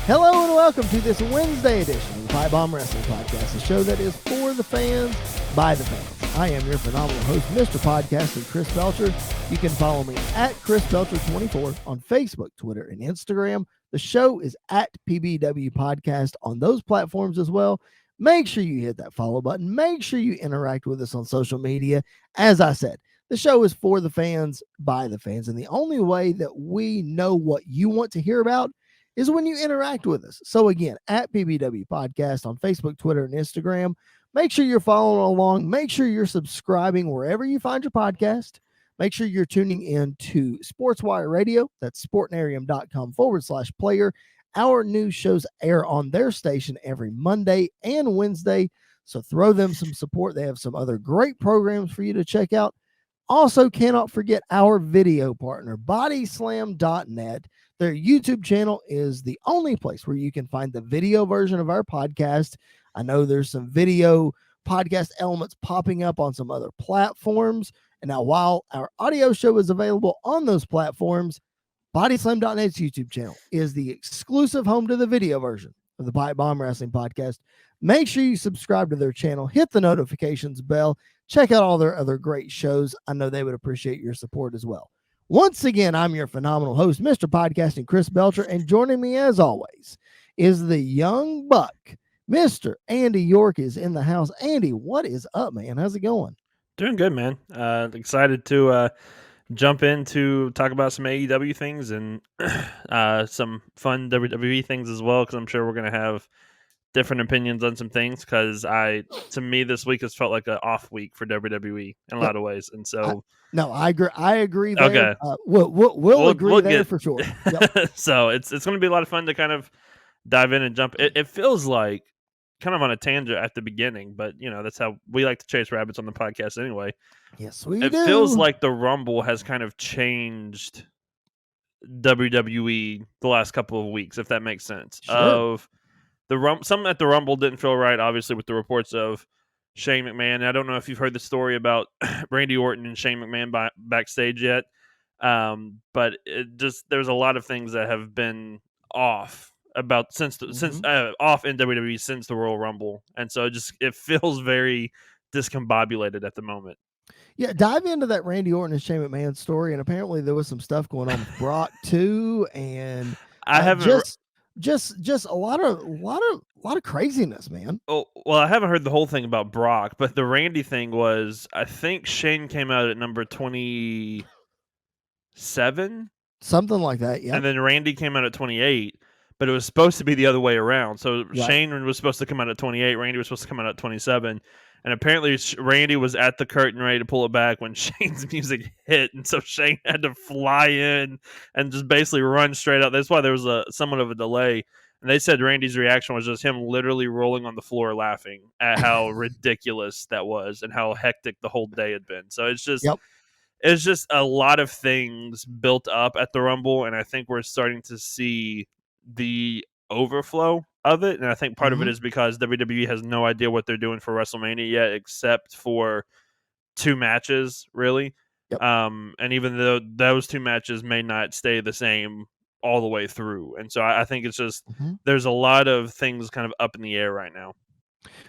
Hello and welcome to this Wednesday edition of the PipeBomb Wrestling Podcast, a show that is for the fans, by the fans. I am your phenomenal host, Mr. Podcasting, Chris Belcher. You can follow me at Chris Belcher24 on Facebook, Twitter, and Instagram. The show is at PBW Podcast on those platforms as well. Make sure you hit that follow button. Make sure you interact with us on social media. As I said, the show is for the fans, by the fans, and the only way that we know what you want to hear about is when you interact with us. So again, at PBW Podcast on Facebook, Twitter, and Instagram. Make sure you're following along. Make sure you're subscribing wherever you find your podcast. Make sure you're tuning in to SportsWire Radio. That's sportnarium.com/player. Our news shows air on their station every Monday and Wednesday. So throw them some support. They have some other great programs for you to check out. Also, cannot forget our video partner, bodyslam.net. Their YouTube channel is the only place where you can find the video version of our podcast. I know there's some video podcast elements popping up on some other platforms. And now, while our audio show is available on those platforms, bodyslam.net's YouTube channel is the exclusive home to the video version of the PipeBomb Wrestling Podcast. Make sure you subscribe to their channel, hit the notifications bell, check out all their other great shows. I know they would appreciate your support as well. Once again, I'm your phenomenal host, Mr. Podcasting, Chris Belcher, and joining me as always is the young buck, Mr. Andy York is in the house. Andy, what is up, man? How's it going? Doing good, man. Excited to jump in to talk about some AEW things and some fun WWE things as well, because I'm sure we're going to have different opinions on some things, because to me, this week has felt like an off week for WWE in a lot of ways. And so... I agree there. Okay. We'll agree there for sure. Yep. So it's going to be a lot of fun to kind of dive in and jump. It feels like kind of on a tangent at the beginning, but that's how we like to chase rabbits on the podcast anyway. Yes, we do. It feels like the Rumble has kind of changed WWE the last couple of weeks, if that makes sense. Sure. Something at the Rumble didn't feel right, obviously, with the reports of Shane McMahon. I don't know if you've heard the story about Randy Orton and Shane McMahon backstage yet, but there's a lot of things that have been off about since off in WWE since the Royal Rumble, and so it feels very discombobulated at the moment. Yeah, dive into that Randy Orton and Shane McMahon story, and apparently there was some stuff going on with Brock too, and I haven't just a lot of craziness, man. Oh, well, I haven't heard the whole thing about Brock, but the Randy thing was, I think Shane came out at number 27, something like that. Yeah, and then Randy came out at 28. But it was supposed to be the other way around. So right. Shane was supposed to come out at 28. Randy was supposed to come out at 27. And apparently Randy was at the curtain ready to pull it back when Shane's music hit. And so Shane had to fly in and just basically run straight out. That's why there was somewhat of a delay. And they said Randy's reaction was just him literally rolling on the floor laughing at how ridiculous that was and how hectic the whole day had been. So it's just... Yep. It's just a lot of things built up at the Rumble. And I think we're starting to see the overflow of it, and I think part of it is because WWE has no idea what they're doing for WrestleMania yet, except for 2 matches, really. Yep. And even though those 2 matches may not stay the same all the way through, and so I think it's just there's a lot of things kind of up in the air right now.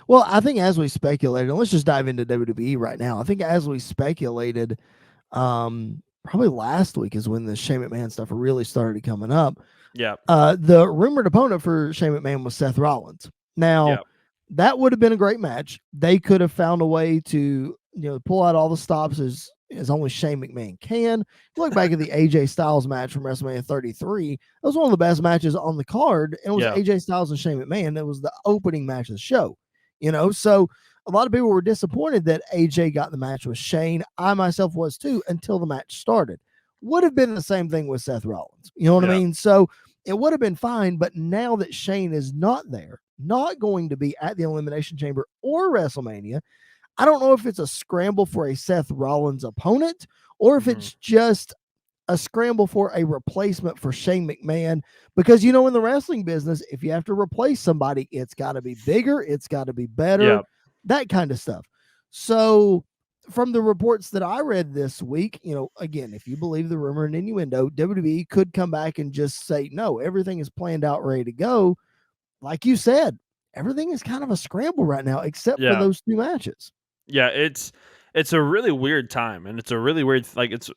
Well, I think as we speculated, and let's just dive into WWE right now. I think as we speculated, probably last week is when the Shane McMahon stuff really started coming up. Yeah. The rumored opponent for Shane McMahon was Seth Rollins. Now, that would have been a great match. They could have found a way to, pull out all the stops as only Shane McMahon can. Look back at the AJ Styles match from WrestleMania 33. It was one of the best matches on the card. And it was AJ Styles and Shane McMahon. It was the opening match of the show. So a lot of people were disappointed that AJ got the match with Shane. I myself was too, until the match started. Would have been the same thing with Seth Rollins. You know what I mean? So it would have been fine, but now that Shane is not there, not going to be at the Elimination Chamber or WrestleMania, I don't know if it's a scramble for a Seth Rollins opponent or if it's just a scramble for a replacement for Shane McMahon, because in the wrestling business, if you have to replace somebody, it's got to be bigger, it's got to be better, that kind of stuff. So from the reports that I read this week, again, if you believe the rumor and innuendo, WWE could come back and just say, no, everything is planned out, ready to go. Like you said, everything is kind of a scramble right now, except for Yeah. those 2 matches. Yeah, it's a really weird time, and it's a really weird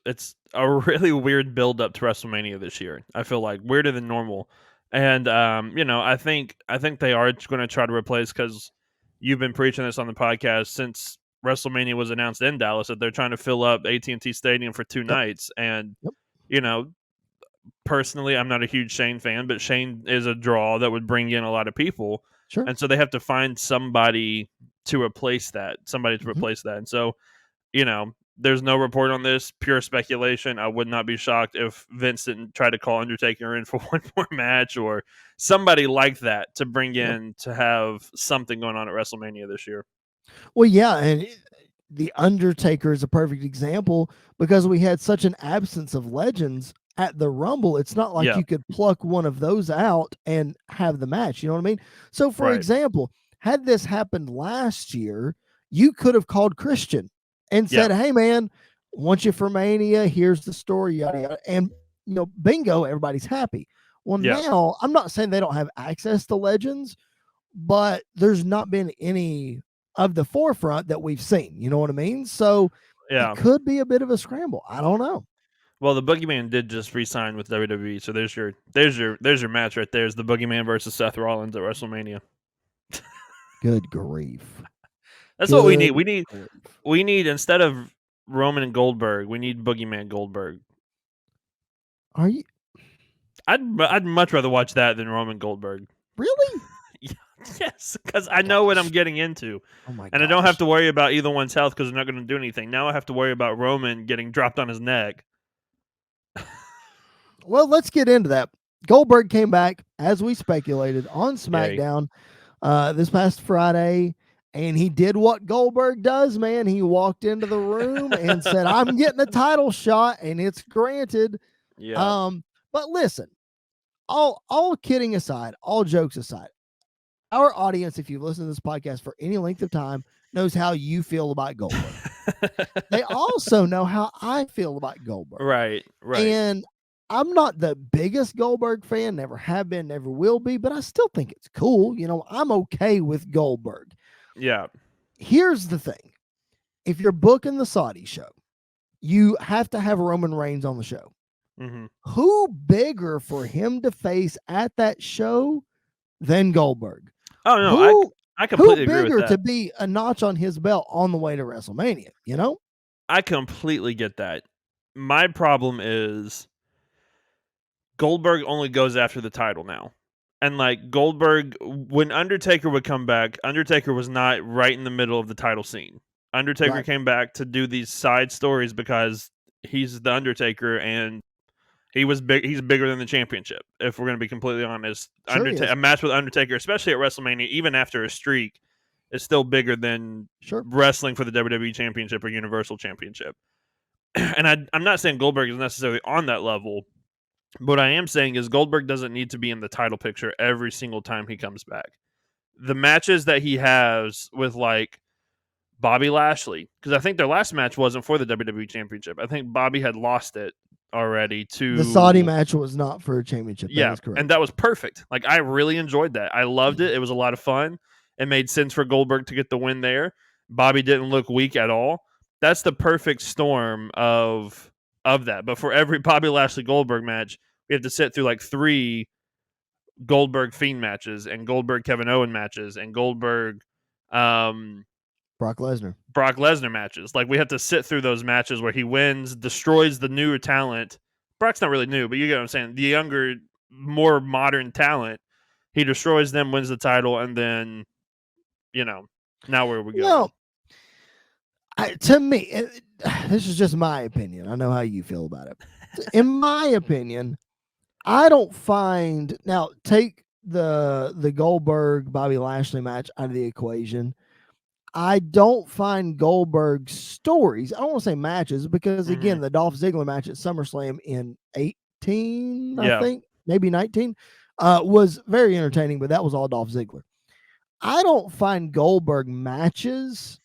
it's a really weird build up to WrestleMania this year. I feel like weirder than normal, and I think they are going to try to replace, because you've been preaching this on the podcast since WrestleMania was announced in Dallas, that they're trying to fill up AT&T Stadium for 2 Yep. nights, and Yep. you know personally, I'm not a huge Shane fan, but Shane is a draw that would bring in a lot of people. Sure. And so they have to find somebody to replace that, Mhm. And so, there's no report on this, pure speculation. I would not be shocked if Vince didn't try to call Undertaker in for one more match, or somebody like that to bring Yep. in to have something going on at WrestleMania this year. Well, yeah, and the Undertaker is a perfect example because we had such an absence of legends at the Rumble. It's not like Yeah, you could pluck one of those out and have the match. You know what I mean? So, for right. example, had this happened last year, you could have called Christian and Yeah, said, "Hey, man, want you for Mania? Here's the story, yada yada," and bingo, everybody's happy. Well, yeah, now I'm not saying they don't have access to legends, but there's not been any of the forefront that we've seen. You know what I mean? So it yeah. could be a bit of a scramble. I don't know. Well, the Boogeyman did just re-sign with WWE, so there's your match right there. Is the Boogeyman versus Seth Rollins at WrestleMania. Good grief. That's what we need. Good We need grief. we need instead of Roman and Goldberg, we need Boogeyman Goldberg. Are you I'd much rather watch that than Roman Goldberg. really? Yes, because I know what I'm Gosh. getting into, Oh my and I don't have gosh. to worry about either one's health because they're not going to do anything. Now I have to worry about Roman getting dropped on his neck. Well, let's get into that. Goldberg came back, as we speculated, on Yay! SmackDown this past Friday, and he did what Goldberg does, man. He walked into the room and said, "I'm getting a title shot," and it's granted. Yeah. But listen, all kidding aside, all jokes aside, our audience, if you've listened to this podcast for any length of time, knows how you feel about Goldberg. They also know how I feel about Goldberg. Right. Right. And I'm not the biggest Goldberg fan, never have been, never will be, but I still think it's cool. I'm okay with Goldberg. Yeah. Here's the thing. If you're booking the Saudi show, you have to have Roman Reigns on the show. Hmm. Who bigger for him to face at that show than Goldberg? Oh no, Who I who completely agree with bigger that. to be a notch on his belt on the way to WrestleMania, you know? I completely get that. My problem is Goldberg only goes after the title now. And like Goldberg, when Undertaker would come back, Undertaker was not right in the middle of the title scene. Undertaker Right. came back to do these side stories because he's the Undertaker, and he was big. He's bigger than the championship. If we're going to be completely honest, Sure he is. A match with Undertaker, especially at WrestleMania, even after a streak, is still bigger than Sure. wrestling for the WWE Championship or Universal Championship. And I'm not saying Goldberg is necessarily on that level. What I am saying is Goldberg doesn't need to be in the title picture every single time he comes back. The matches that he has with like Bobby Lashley, because I think their last match wasn't for the WWE Championship. I think Bobby had lost it already The Saudi to, match was not for a championship. That yeah, is correct. and that was perfect. Like I really enjoyed that. I loved it. It was a lot of fun. It made sense for Goldberg to get the win there. Bobby didn't look weak at all. That's the perfect storm of that. But for every Bobby Lashley Goldberg match, we have to sit through like 3 Goldberg Fiend matches and Goldberg Kevin Owen matches and Goldberg um Brock Lesnar. Brock Lesnar matches. Like we have to sit through those matches where he wins, destroys the newer talent. Brock's not really new, but you get what I'm saying. The younger, more modern talent, he destroys them, wins the title, and then now where are we going? Well, to me, this is just my opinion. I know how you feel about it. In my opinion, I don't find now take the Goldberg Bobby Lashley match out of the equation. I don't find Goldberg's stories. I don't want to say matches because Hmm. again, the Dolph Ziggler match at SummerSlam in 18, I Yeah, think, maybe 19, was very entertaining, but that was all Dolph Ziggler. I don't find Goldberg matches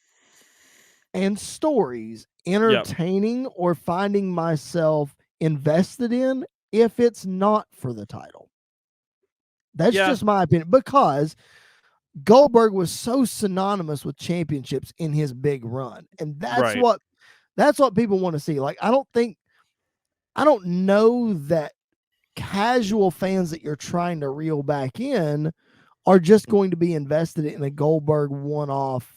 and stories Yep. entertaining or finding myself invested in if it's not for the title. That's Yeah. just my opinion, because Goldberg was so synonymous with championships in his big run. And Right. that's what people want to see. Like, I don't know that casual fans that you're trying to reel back in are just going to be invested in a Goldberg one-off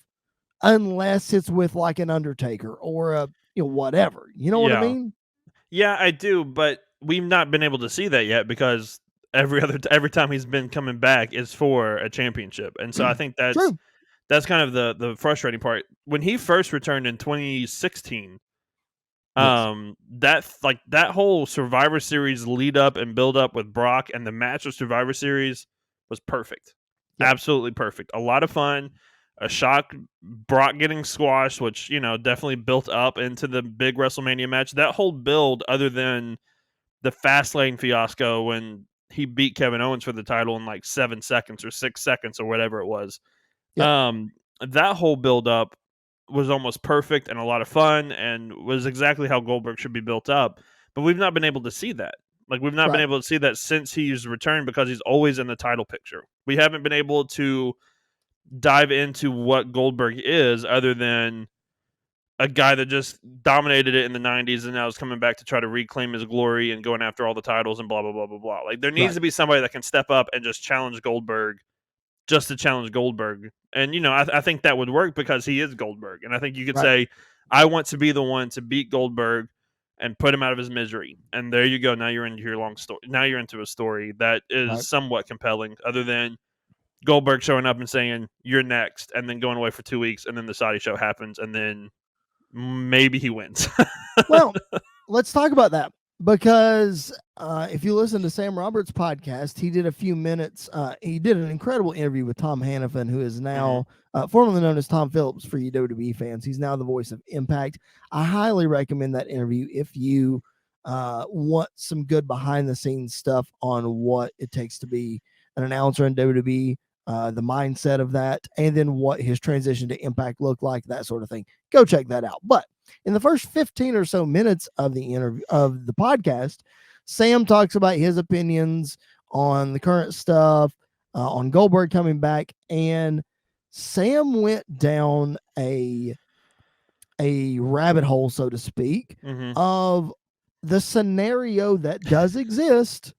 unless it's with like an Undertaker or a whatever. You know what I Yeah. mean? Yeah, I do, but we've not been able to see that yet because every time he's been coming back is for a championship, and so I think True. that's kind of the frustrating part. When he first returned in 2016, Yes. that whole Survivor Series lead up and build up with Brock and the match of Survivor Series was perfect. Yep. Absolutely perfect. A lot of fun. A shock Brock getting squashed, which, definitely built up into the big WrestleMania match. That whole build, other than the Fastlane fiasco when he beat Kevin Owens for the title in like 7 seconds or 6 seconds or whatever it was. Yep. Um, that whole build up was almost perfect and a lot of fun and was exactly how Goldberg should be built up. But we've not been able to see that. Like, we've not been Right. able to see that since he's returned because he's always in the title picture. We haven't been able to dive into what Goldberg is other than a guy that just dominated it in the 90s and now is coming back to try to reclaim his glory and going after all the titles and blah blah blah blah blah. Like, there needs Right. to be somebody that can step up and just challenge Goldberg just to challenge Goldberg. And I think that would work because he is Goldberg. And I think you could Right. say, I want to be the one to beat Goldberg and put him out of his misery. And there you go. Now you're into your long story. Now you're into a story that is Right. somewhat compelling, other than Goldberg showing up and saying, "You're next," and then going away for 2 weeks, and then the Saudi show happens, and then maybe he wins. Well, let's talk about that, because if you listen to Sam Roberts' podcast, he did a few minutes. He did an incredible interview with Tom Hannafin, who is Hmm. now formerly known as Tom Phillips for you WWE fans. He's now the voice of Impact. I highly recommend that interview if you want some good behind the scenes stuff on what it takes to be an announcer in WWE. The mindset of that, and then what his transition to Impact looked like, that sort of thing. Go check that out. But in the first 15 or so minutes of the interview of the podcast, Sam talks about his opinions on the current stuff, on Goldberg coming back, and Sam went down a rabbit hole, so to speak, Hmm. of the scenario that does exist,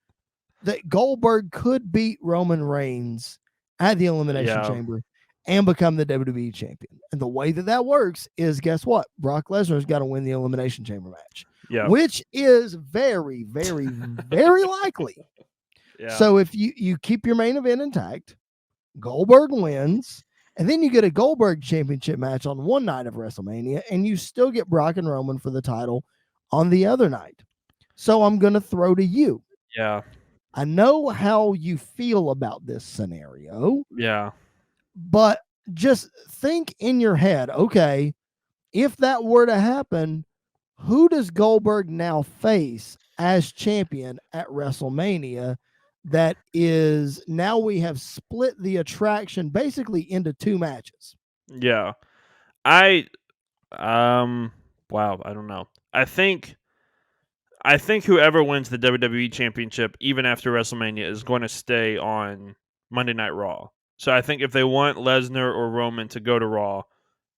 that Goldberg could beat Roman Reigns at the Elimination Yeah. Chamber and become the WWE champion. And the way that that works is, guess what? Brock Lesnar's got to win the Elimination Chamber match, Yeah. which is very, very, very likely. Yeah. So if you keep your main event intact, Goldberg wins, and then you get a Goldberg championship match on one night of WrestleMania, and you still get Brock and Roman for the title on the other night. So I'm going to throw to you. Yeah. I know how you feel about this scenario, Yeah. but just think in your head, okay, if that were to happen, who does Goldberg now face as champion at WrestleMania? That is, now we have split the attraction basically into two matches. Yeah. I wow, I don't know. I think whoever wins the WWE championship even after WrestleMania is going to stay on Monday Night Raw. So I think if they want Lesnar or Roman to go to Raw,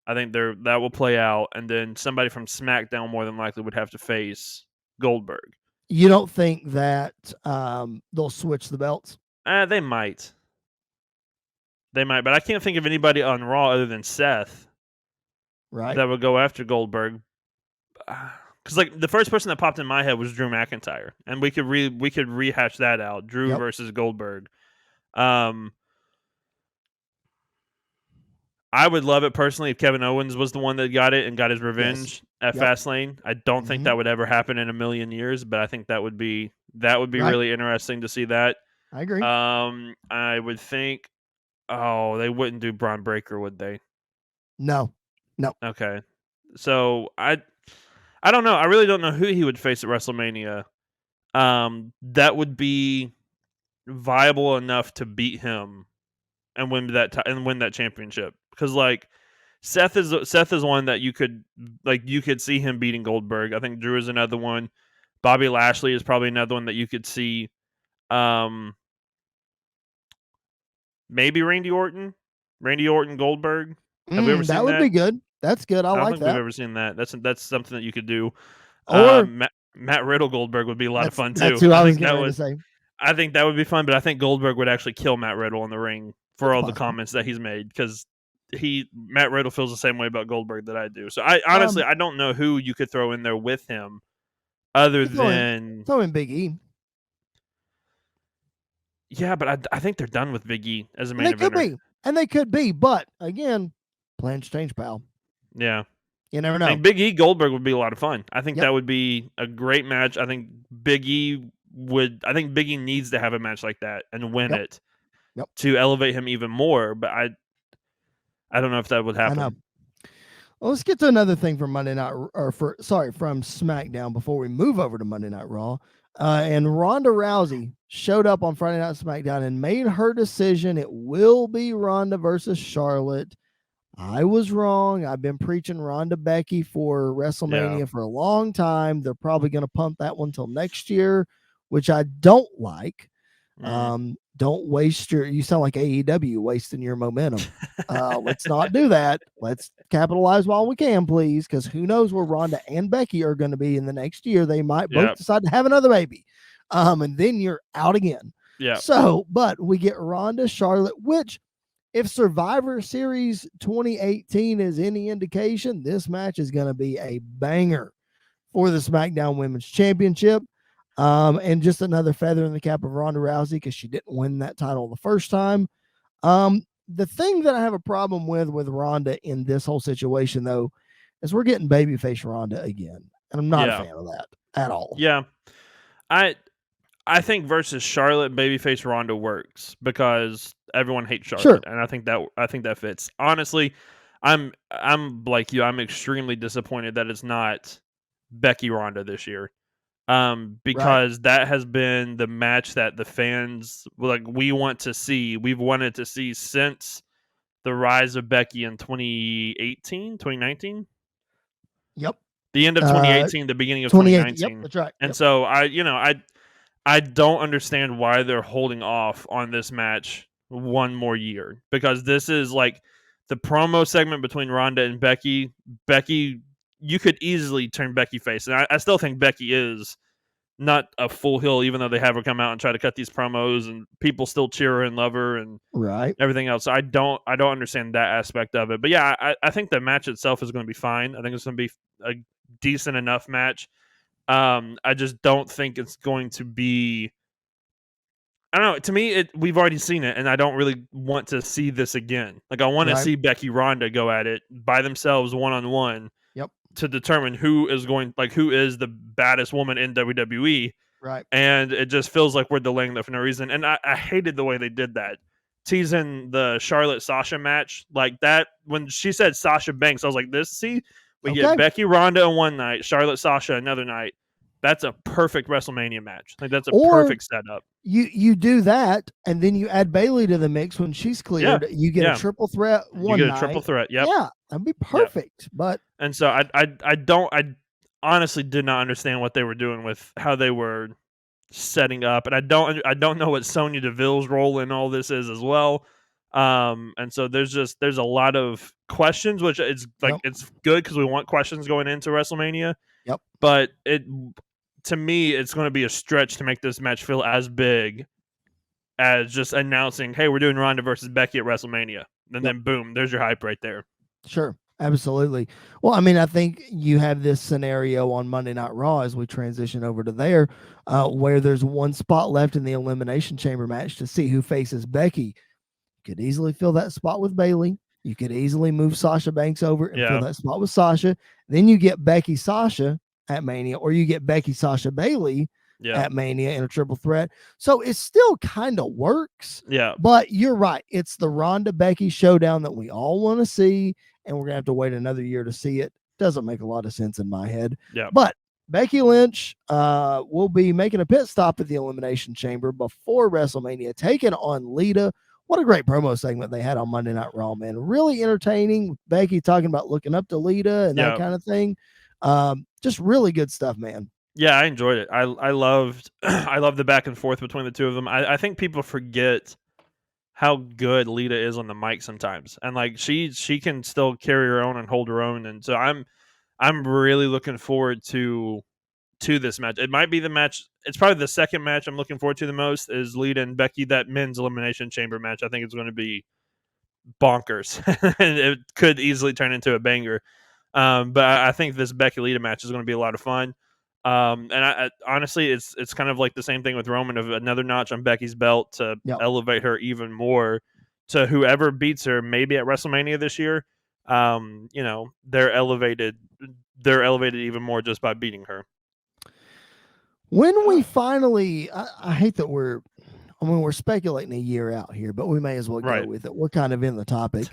I think that will play out, and then somebody from SmackDown more than likely would have to face Goldberg. You don't think that they'll switch the belts, They might. They might, but I can't think of anybody on Raw other than Seth right? that would go after Goldberg. Because like the first person that popped in my head was Drew McIntyre, and we could rehash that out. Drew Yep. versus Goldberg. Um, I would love it personally if Kevin Owens was the one that got it and got his Yes. revenge at Yep. Fastlane. I don't think Mm-hmm. that would ever happen in a million years, but I think that would be Right. really interesting to see that. I agree. I would think. Oh, they wouldn't do Braun Breaker, would they? No. No. Okay, so I don't know. I really don't know who he would face at WrestleMania. That would be viable enough to beat him and win that championship. Because like Seth is one that you could see him beating Goldberg. I think Drew is another one. Bobby Lashley is probably another one that you could see. Maybe Randy Orton Goldberg. Have we ever That seen would that? be good. That's good. I I don't like think we've that. ever seen that. That's something that you could do. Or Matt Riddle Goldberg would be a lot of fun that's too. who I was getting ready to say. I think that would be fun, but I think Goldberg would actually kill Matt Riddle in the ring for It's all the possible. comments that he's made, because Matt Riddle feels the same way about Goldberg that I do. So I honestly I don't know who you could throw in there with him other than throw in Big E. Yeah, but I think they're done with Big E as a main eventer. They could be, but again, plans change, pal. Yeah. You never know. I think Big E Goldberg would be a lot of fun. I think that would be a great match. I think Big E needs to have a match like that and win it to elevate him even more. But I don't know if that would happen. I know. Well, let's get to another thing from from SmackDown before we move over to Monday Night Raw. And Ronda Rousey showed up on Friday Night SmackDown and made her decision. It will be Ronda versus Charlotte. I was wrong. I've been preaching Ronda Becky for WrestleMania for a long time. They're probably going to punt that one till next year, which I don't like. Don't waste you sound like AEW wasting your momentum. Let's not do that. Let's capitalize while we can, please, because who knows where Ronda and Becky are going to be in the next year. They might both decide to have another baby. And then you're out again. Yeah. So, but we get Ronda, Charlotte, which if Survivor Series 2018 is any indication, this match is going to be a banger for the SmackDown Women's Championship. And just another feather in the cap of Ronda Rousey because she didn't win that title the first time. The thing that I have a problem with Ronda in this whole situation, though, is we're getting babyface Ronda again. And I'm not a fan of that at all. Yeah. I think versus Charlotte, babyface Ronda works because everyone hates Charlotte, and I think that fits. Honestly, I'm like you. I'm extremely disappointed that it's not Becky Ronda this year, because that has been the match that the fans we want to see. We've wanted to see since the rise of Becky in 2019. Yep. The end of 2018, the beginning of 2019. Yep, that's right. And so I don't understand why they're holding off on this match one more year, because this is like the promo segment between Ronda and Becky. Becky, you could easily turn Becky face, and I still think Becky is not a full heel, even though they have her come out and try to cut these promos, and people still cheer her and love her and everything else. So I don't understand that aspect of it. But yeah, I think the match itself is going to be fine. I think it's going to be a decent enough match. I just don't think it's going to be. I don't know. To me, we've already seen it, and I don't really want to see this again. Like, I want to see Becky Ronda go at it by themselves, one-on-one, to determine who is the baddest woman in WWE. Right. And it just feels like we're delaying that for no reason. And I hated the way they did that, teasing the Charlotte Sasha match like that. When she said Sasha Banks, I was like, we get Becky Ronda on one night, Charlotte Sasha another night. That's a perfect WrestleMania match. Like, that's a perfect setup. You do that, and then you add Bayley to the mix when she's cleared. Yeah. You get a triple threat one night. You get a triple threat. Yep. Yeah, that'd be perfect. Yep. But and so I honestly did not understand what they were doing with how they were setting up, and I don't know what Sonya Deville's role in all this is as well. And so there's a lot of questions, which it's it's good because we want questions going into WrestleMania. Yep. But to me, it's going to be a stretch to make this match feel as big as just announcing, hey, we're doing Ronda versus Becky at WrestleMania. And then boom, there's your hype right there. Sure. Absolutely. Well, I mean, I think you have this scenario on Monday Night Raw as we transition over to there, where there's one spot left in the Elimination Chamber match to see who faces Becky. You could easily fill that spot with Bayley. You could easily move Sasha Banks over and fill that spot with Sasha. Then you get Becky Sasha at Mania, or you get Becky Sasha Bayley at Mania in a triple threat. So it still kind of works. Yeah. But you're right. It's the Ronda Becky showdown that we all want to see, and we're gonna have to wait another year to see it. Doesn't make a lot of sense in my head. Yeah. But Becky Lynch will be making a pit stop at the Elimination Chamber before WrestleMania, taking on Lita. What a great promo segment they had on Monday Night Raw, man. Really entertaining. Becky talking about looking up to Lita and that Yeah. kind of thing. Just really good stuff, man. Yeah, I enjoyed it. I loved I loved the back and forth between the two of them. I think people forget how good Lita is on the mic sometimes, and like she can still carry her own and hold her own. And so I'm really looking forward to this match. It might be the match. It's probably the second match I'm looking forward to the most is Lita and Becky, that men's elimination chamber match. I think it's going to be bonkers, and it could easily turn into a banger. But I think this Becky Lita match is going to be a lot of fun. And I honestly, it's kind of like the same thing with Roman, of another notch on Becky's belt to Yep. elevate her even more to whoever beats her, maybe at WrestleMania this year. They're elevated. They're elevated even more just by beating her. When we finally, I hate that we're speculating a year out here, but we may as well go Right. with it. We're kind of in the topic.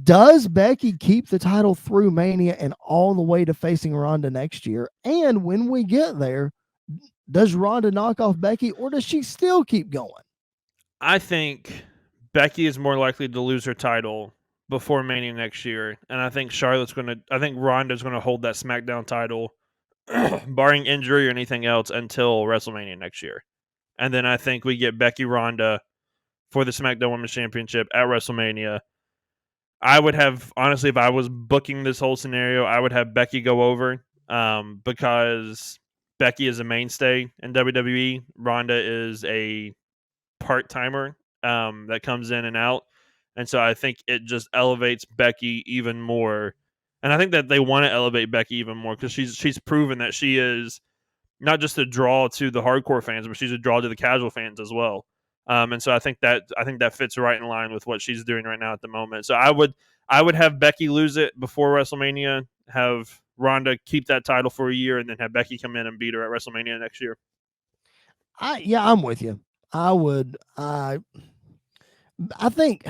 Does Becky keep the title through Mania and all the way to facing Ronda next year? And when we get there, does Ronda knock off Becky, or does she still keep going? I think Becky is more likely to lose her title before Mania next year, and I think Ronda's gonna hold that SmackDown title, barring injury or anything else, until WrestleMania next year. And then I think we get Becky Ronda for the SmackDown Women's Championship at WrestleMania. I would have, honestly, if I was booking this whole scenario, I would have Becky go over, because Becky is a mainstay in WWE. Ronda is a part timer that comes in and out, and so I think it just elevates Becky even more. And I think that they want to elevate Becky even more because she's proven that she is not just a draw to the hardcore fans, but she's a draw to the casual fans as well. And so I think that fits right in line with what she's doing right now at the moment. So I would have Becky lose it before WrestleMania, have Ronda keep that title for a year, and then have Becky come in and beat her at WrestleMania next year. I'm with you. I would. I think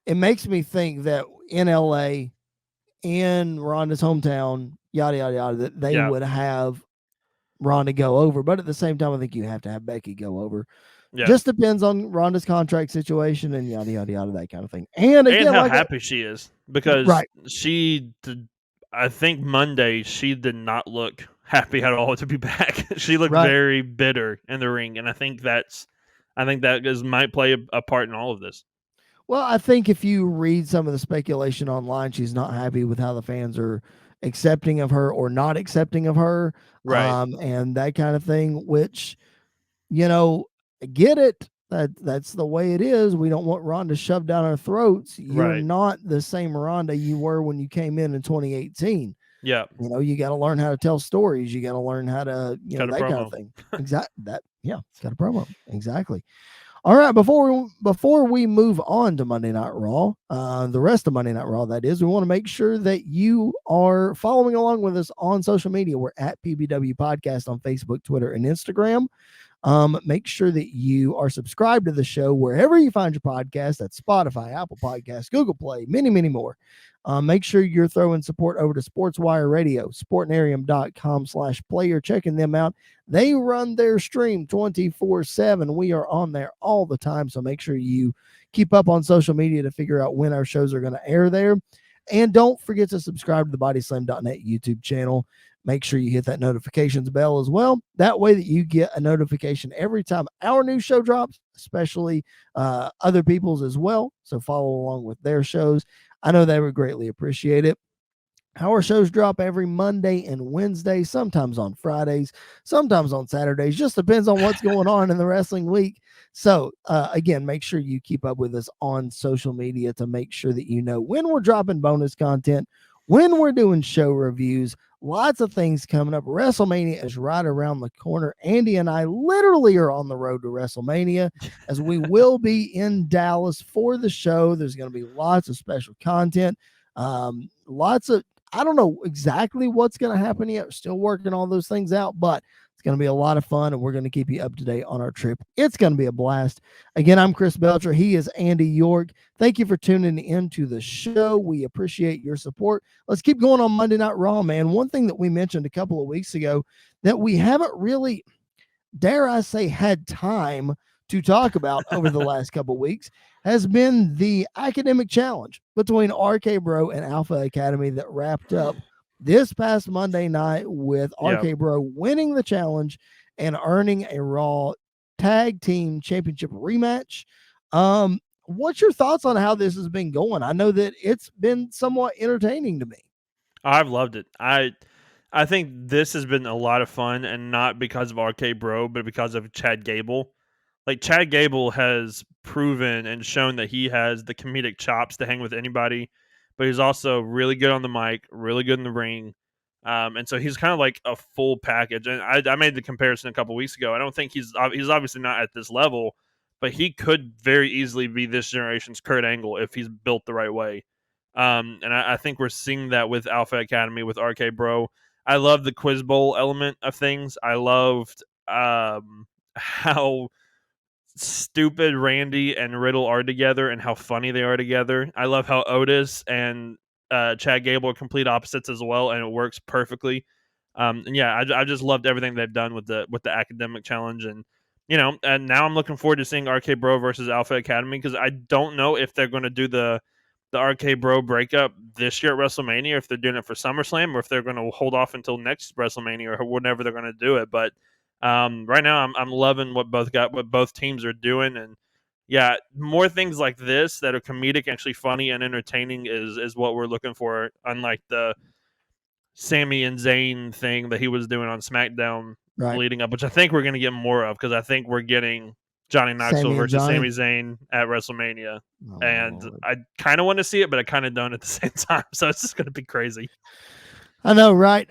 it makes me think that in LA, in Ronda's hometown, yada yada yada, that they would have Ronda go over. But at the same time, I think you have to have Becky go over. Yeah. Just depends on Ronda's contract situation and yada yada yada, that kind of thing. And again, how happy she is, because right. I think Monday she did not look happy at all to be back. She looked Right. very bitter in the ring, and I think that might play a part in all of this. Well, I think if you read some of the speculation online, she's not happy with how the fans are accepting of her or not accepting of her, Right. and that kind of thing. Which, I get it. That's the way it is. We don't want Ronda shoved down our throats. You're Right. not the same Ronda you were when you came in 2018. Yeah. You got to learn how to tell stories. You got to learn how to, Got a that kind of promo. thing. Exactly. It's got a promo. Exactly. All right, before we move on to Monday Night Raw, the rest of Monday Night Raw, that is, we want to make sure that you are following along with us on social media. We're at PBW Podcast on Facebook, Twitter, and Instagram. Make sure that you are subscribed to the show wherever you find your podcast. That's Spotify, Apple Podcasts, Google Play, many, many more. Make sure you're throwing support over to SportsWire Radio, sportnarium.com/player, checking them out. They run their stream 24/7. We are on there all the time. So make sure you keep up on social media to figure out when our shows are going to air there. And don't forget to subscribe to the bodyslam.net YouTube channel. Make sure you hit that notifications bell as well. That way that you get a notification every time our new show drops, especially other people's as well. So follow along with their shows. I know they would greatly appreciate it. Our shows drop every Monday and Wednesday, sometimes on Fridays, sometimes on Saturdays. Just depends on what's going on in the wrestling week. So, again, make sure you keep up with us on social media to make sure that you know when we're dropping bonus content, when we're doing show reviews. Lots of things coming up. WrestleMania is right around the corner. Andy and I literally are on the road to WrestleMania, as we will be in Dallas for the show. There's going to be lots of special content. I don't know exactly what's going to happen yet. We're still working all those things out, but it's going to be a lot of fun, and we're going to keep you up to date on our trip. It's going to be a blast. Again, I'm Chris Belcher. He is Andy York. Thank you for tuning into the show. We appreciate your support. Let's keep going on Monday Night Raw, man. One thing that we mentioned a couple of weeks ago that we haven't really dare I say, had time to talk about over the last couple weeks has been the academic challenge between RK Bro and Alpha Academy that wrapped up this past Monday night with Yeah. RK Bro winning the challenge and earning a Raw Tag Team Championship rematch. What's your thoughts on how this has been going? I know that it's been somewhat entertaining to me. I've loved it. I think this has been a lot of fun, and not because of RK Bro, but because of Chad Gable. Like, Chad Gable has proven and shown that he has the comedic chops to hang with anybody, but he's also really good on the mic, really good in the ring. And so he's kind of like a full package. And I made the comparison a couple weeks ago. I don't think he's obviously not at this level, but he could very easily be this generation's Kurt Angle if he's built the right way. And I think we're seeing that with Alpha Academy, with RK Bro. I love the quiz bowl element of things. I loved how stupid Randy and Riddle are together and how funny they are together. I love how Otis and Chad Gable are complete opposites as well, and it works perfectly. And yeah, I just loved everything they've done with the academic challenge, and and now I'm looking forward to seeing RK Bro versus Alpha Academy, because I don't know if they're going to do the RK Bro breakup this year at WrestleMania, or if they're doing it for SummerSlam, or if they're going to hold off until next WrestleMania or whenever they're going to do it. But right now, I'm loving what both teams are doing, and yeah, more things like this that are comedic, actually funny and entertaining is what we're looking for. Unlike the Sammy and Zayn thing that he was doing on SmackDown Right. leading up, which I think we're going to get more of, because I think we're getting Johnny Knoxville Sammy and versus Johnny. Sami Zayn at WrestleMania. Oh my And Lord. I kind of want to see it, but I kind of don't at the same time. So it's just going to be crazy. I know, right?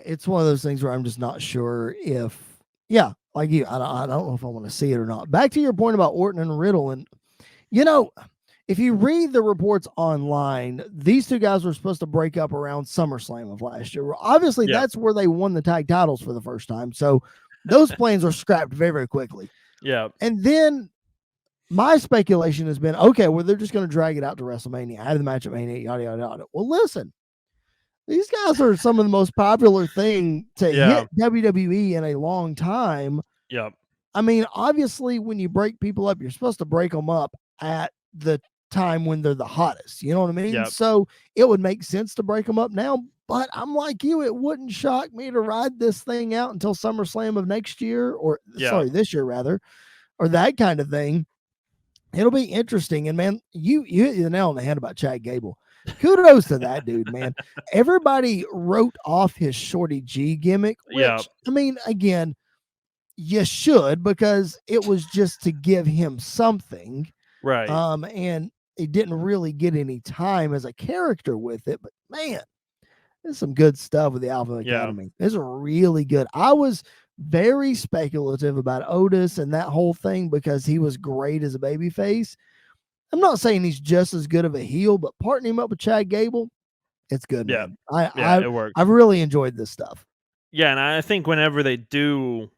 It's one of those things where I'm just not sure if, yeah, like you, I don't know if I want to see it or not. Back to your point about Orton and Riddle, and you know, if you read the reports online, these two guys were supposed to break up around SummerSlam of last year. Well, obviously, Yeah. that's where they won the tag titles for the first time. So those plans were scrapped very, very quickly. Yeah. And then my speculation has been, okay, well, they're just going to drag it out to WrestleMania, have the match at Mania, yada, yada, yada. Well, listen, these guys are some of the most popular thing to Yeah. hit WWE in a long time. Yeah. I mean, obviously, when you break people up, you're supposed to break them up at the time when they're the hottest. You know what I mean? Yeah. So it would make sense to break them up now. But I'm like you, it wouldn't shock me to ride this thing out until SummerSlam of next year, or Yeah. this year rather, or that kind of thing. It'll be interesting. And man, you hit the nail on the head about Chad Gable. Kudos to that dude, man. Everybody wrote off his Shorty G gimmick, Yeah. which I mean, again, you should, because it was just to give him something. Right. And he didn't really get any time as a character with it. But man, there's some good stuff with the Alpha Yeah. Academy. It's really good. I was very speculative about Otis and that whole thing because he was great as a babyface. I'm not saying he's just as good of a heel, but partnering him up with Chad Gable, it's good, Yeah. man. Yeah. It works. I've really enjoyed this stuff. Yeah, and I think whenever they do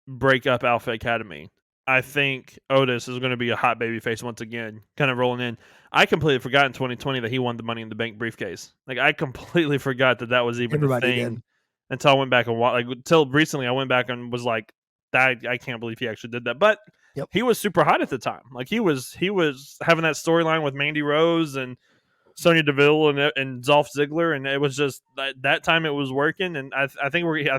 break up Alpha Academy, I think Otis is going to be a hot baby face once again, kind of rolling in. I completely forgot in 2020 that he won the Money in the Bank briefcase. Like, I completely forgot that was even a Everybody thing did. until I went back and like until recently. I went back and was like, that I can't believe he actually did that. But Yep. he was super hot at the time. Like, he was having that storyline with Mandy Rose and Sonya Deville and Dolph Ziggler, and it was just that time it was working. And I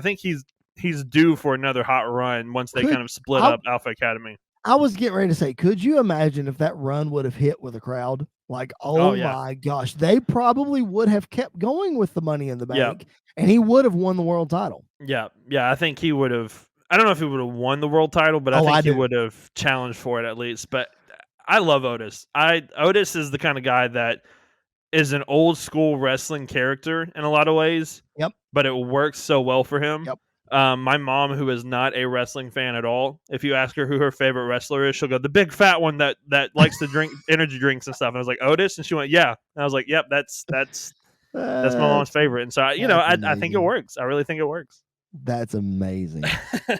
think he's due for another hot run once they kind of split up Alpha Academy. I was getting ready to say, could you imagine if that run would have hit with a crowd? Like, Oh, oh yeah. my gosh, they probably would have kept going with the Money in the Yeah. Bank, and he would have won the world title. Yeah, I think he would have. I don't know if he would have won the world title, but I Oh, think I he do. would have challenged for it at least. But I love Otis. Otis is the kind of guy that is an old school wrestling character in a lot of ways. Yep. But it works so well for him. Yep. My mom, who is not a wrestling fan at all, if you ask her who her favorite wrestler is, she'll go, the big fat one that likes to drink energy drinks and stuff. And I was like, Otis, and she went, yeah. And I was like, yep, that's my mom's favorite. And so I think it works. I really think it works. That's amazing.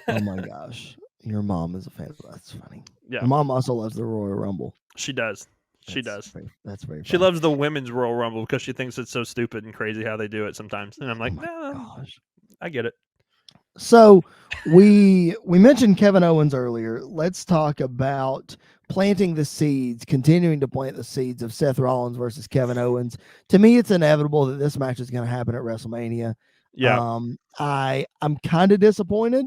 Oh my gosh, your mom is a fan. That's funny. Yeah, my mom also loves the Royal Rumble. She does. She does. That's very. She loves the women's Royal Rumble because she thinks it's so stupid and crazy how they do it sometimes. And I'm like, oh my no, gosh, I get it. So we mentioned Kevin Owens earlier. Let's talk about planting the seeds, continuing to plant the seeds of Seth Rollins versus Kevin Owens. To me, it's inevitable that this match is going to happen at WrestleMania. Yeah, I'm kind of disappointed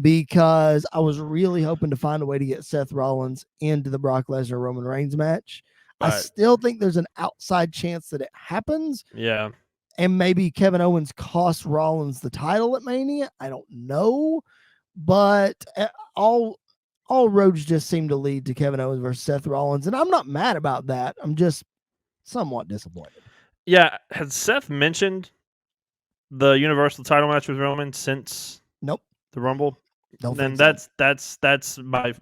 because I was really hoping to find a way to get Seth Rollins into the Brock Lesnar Roman Reigns match. I but still think there's an outside chance that it happens, yeah, and maybe Kevin Owens costs Rollins the title at Mania. I don't know, but all roads just seem to lead to Kevin Owens versus Seth Rollins, and I'm not mad about that. I'm just somewhat disappointed. yeah. Has Seth mentioned the Universal title match with Roman since Nope, the Rumble? don't Then think so.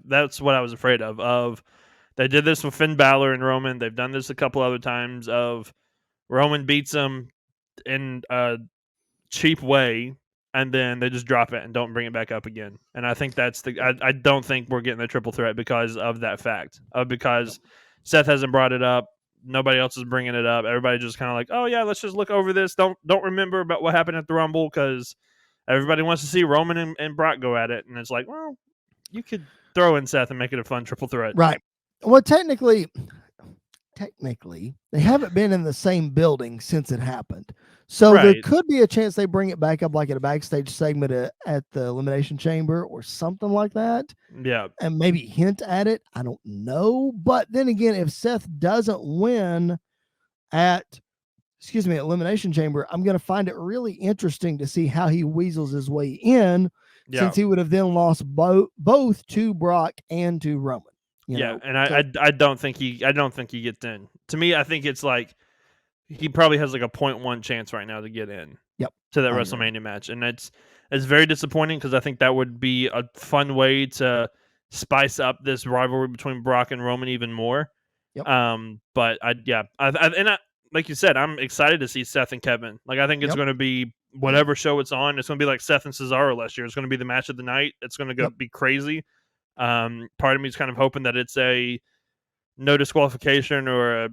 that's what I was afraid of. They did this with Finn Balor and Roman. They've done this a couple other times. Of Roman beats him in a cheap way, and then they just drop it and don't bring it back up again. And I think that's the. I don't think we're getting the triple threat because of that fact. Because Seth hasn't brought it up. Nobody else is bringing it up. Everybody just kind of like, oh yeah, let's just look over this. Don't remember about what happened at the Rumble because everybody wants to see Roman and Brock go at it. And it's like, well, you could throw in Seth and make it a fun triple threat. Right. Well, technically, they haven't been in the same building since it happened. So there Right. could be a chance they bring it back up like at a backstage segment at the Elimination Chamber or something like that, Yeah. and maybe hint at it. I don't know. But then again, if Seth doesn't win at Elimination Chamber, I'm going to find it really interesting to see how he weasels his way in, Yeah. since he would have then lost both to Brock and to Roman. And I don't think he gets in. To me, I think it's like he probably has like a 0.1 chance right now to get in. Yep, To that I agree. WrestleMania match, and it's very disappointing because I think that would be a fun way to spice up this rivalry between Brock and Roman even more. Yep. But like you said, I'm excited to see Seth and Kevin. Like I think it's Yep. going to be whatever show it's on. It's going to be like Seth and Cesaro last year. It's going to be the match of the night. It's going to go Yep. be crazy. Part of me is kind of hoping that it's a no disqualification or a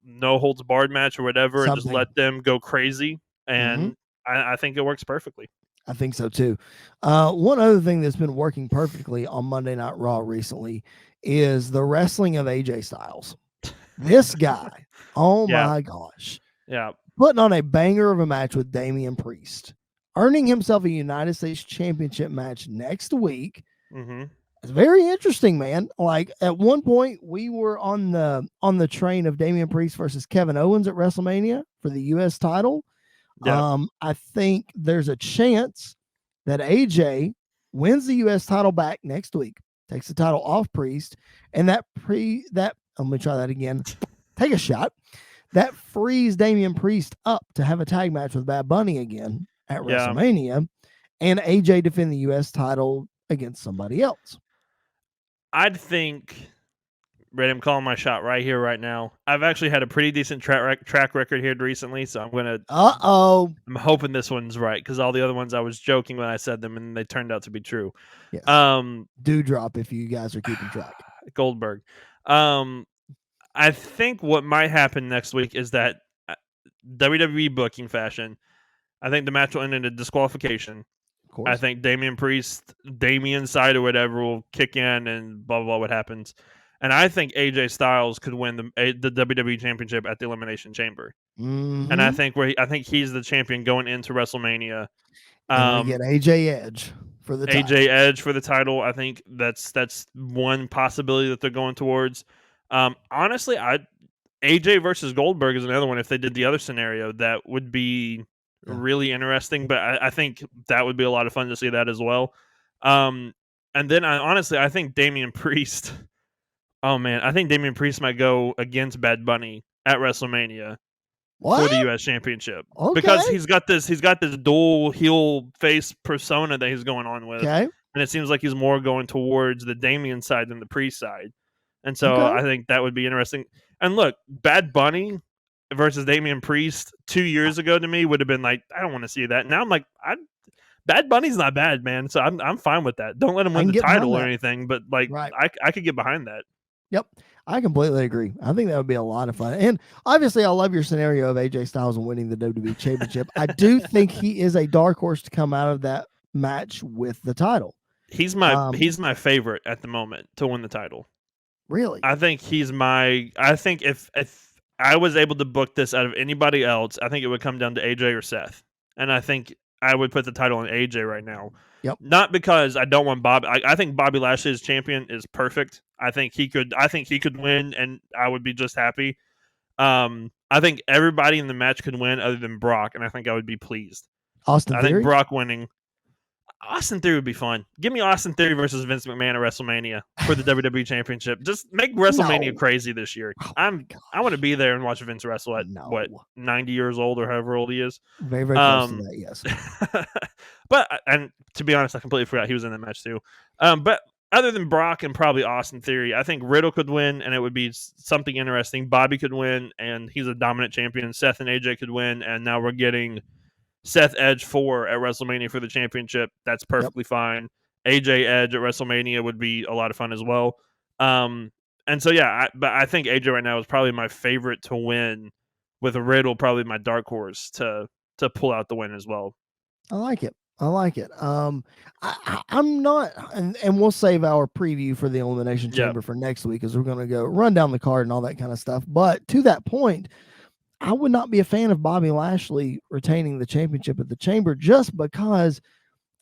no holds barred match or whatever, and just Something. let them go crazy. And I think it works perfectly. I think so too. One other thing that's been working perfectly on Monday Night Raw recently is the wrestling of AJ Styles. This guy, oh Yeah. my gosh, Yeah. putting on a banger of a match with Damian Priest, earning himself a United States Championship match next week. Mm-hmm. It's very interesting, man. Like at one point, we were on the train of Damian Priest versus Kevin Owens at WrestleMania for the U.S. title. Yeah. I think there's a chance that AJ wins the U.S. title back next week, takes the title off Priest, and let me try that again. Take a shot. That frees Damian Priest up to have a tag match with Bad Bunny again at WrestleMania, and AJ defend the U.S. title against somebody else. I'd think, Brett, I'm calling my shot right here, right now. I've actually had a pretty decent track record here recently, so I'm hoping this one's right because all the other ones I was joking when I said them, and they turned out to be true. Yes. Do drop if you guys are keeping track. Goldberg. I think what might happen next week is that WWE booking fashion, I think the match will end in a disqualification. Of course. I think Damian Priest, Damian side or whatever will kick in and blah, blah, blah, what happens. And I think AJ Styles could win the WWE Championship at the Elimination Chamber. Mm-hmm. And I think he's the champion going into WrestleMania. And we get AJ Edge for the title. AJ Edge for the title. I think that's one possibility that they're going towards. Honestly, AJ versus Goldberg is another one. If they did the other scenario, that would be really interesting. But I think that would be a lot of fun to see that as well. And then I think Damian Priest. Oh man, I think Damian Priest might go against Bad Bunny at WrestleMania for the U.S. Championship because he's got this dual heel face persona that he's going on with, and it seems like he's more going towards the Damian side than the Priest side, and so I think that would be interesting. And look, Bad Bunny versus Damian Priest 2 years ago to me would have been like, I don't want to see that. Now I'm like, Bad Bunny's not bad, man. So I'm fine with that. Don't let him win the title or anything, but like I could get behind that. Yep. I completely agree. I think that would be a lot of fun. And obviously, I love your scenario of AJ Styles winning the WWE Championship. I do think he is a dark horse to come out of that match with the title. He's my favorite at the moment to win the title. Really? I think if I was able to book this out of anybody else, I think it would come down to AJ or Seth. And I think I would put the title on AJ right now. Yep. Not because I don't want Bobby. I think Bobby Lashley as champion is perfect. I think he could win, and I would be just happy. I think everybody in the match could win other than Brock, and I think I would be pleased. Austin I Theory? think Brock winning. Austin Theory would be fun. Give me Austin Theory versus Vince McMahon at WrestleMania for the WWE Championship. Just make WrestleMania crazy this year. Oh I want to be there and watch Vince wrestle at 90 years old or however old he is. Very, very close to that, yes. But and to be honest, I completely forgot he was in that match too. But other than Brock and probably Austin Theory, I think Riddle could win, and it would be something interesting. Bobby could win, and he's a dominant champion. Seth and AJ could win, and now we're getting Seth Edge 4 at WrestleMania for the championship. That's perfectly fine. AJ Edge at WrestleMania would be a lot of fun as well. And so but I think AJ right now is probably my favorite to win, with Riddle probably my dark horse to pull out the win as well. I like it. I'm not, and we'll save our preview for the Elimination Chamber for next week, because we're going to go run down the card and all that kind of stuff. But to that point, I would not be a fan of Bobby Lashley retaining the championship at the Chamber, just because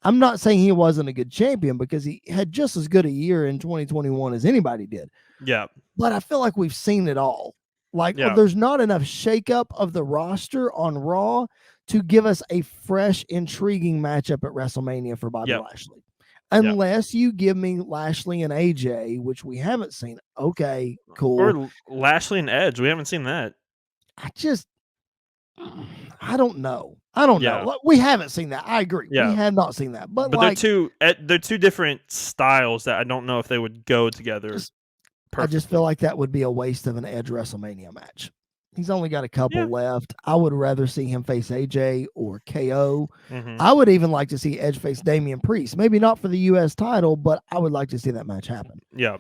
I'm not saying he wasn't a good champion, because he had just as good a year in 2021 as anybody did. Yeah. But I feel like we've seen it all. There's not enough shakeup of the roster on Raw to give us a fresh, intriguing matchup at WrestleMania for Bobby Lashley. Unless you give me Lashley and AJ, which we haven't seen. Okay, cool. Or Lashley and Edge. We haven't seen that. I don't know. We haven't seen that. I agree. Yeah. We have not seen that. But they're two different styles that I don't know if they would go together. I just feel like that would be a waste of an Edge WrestleMania match. He's only got a couple left. I would rather see him face AJ or KO. Mm-hmm. I would even like to see Edge face Damian Priest. Maybe not for the U.S. title, but I would like to see that match happen. Yeah.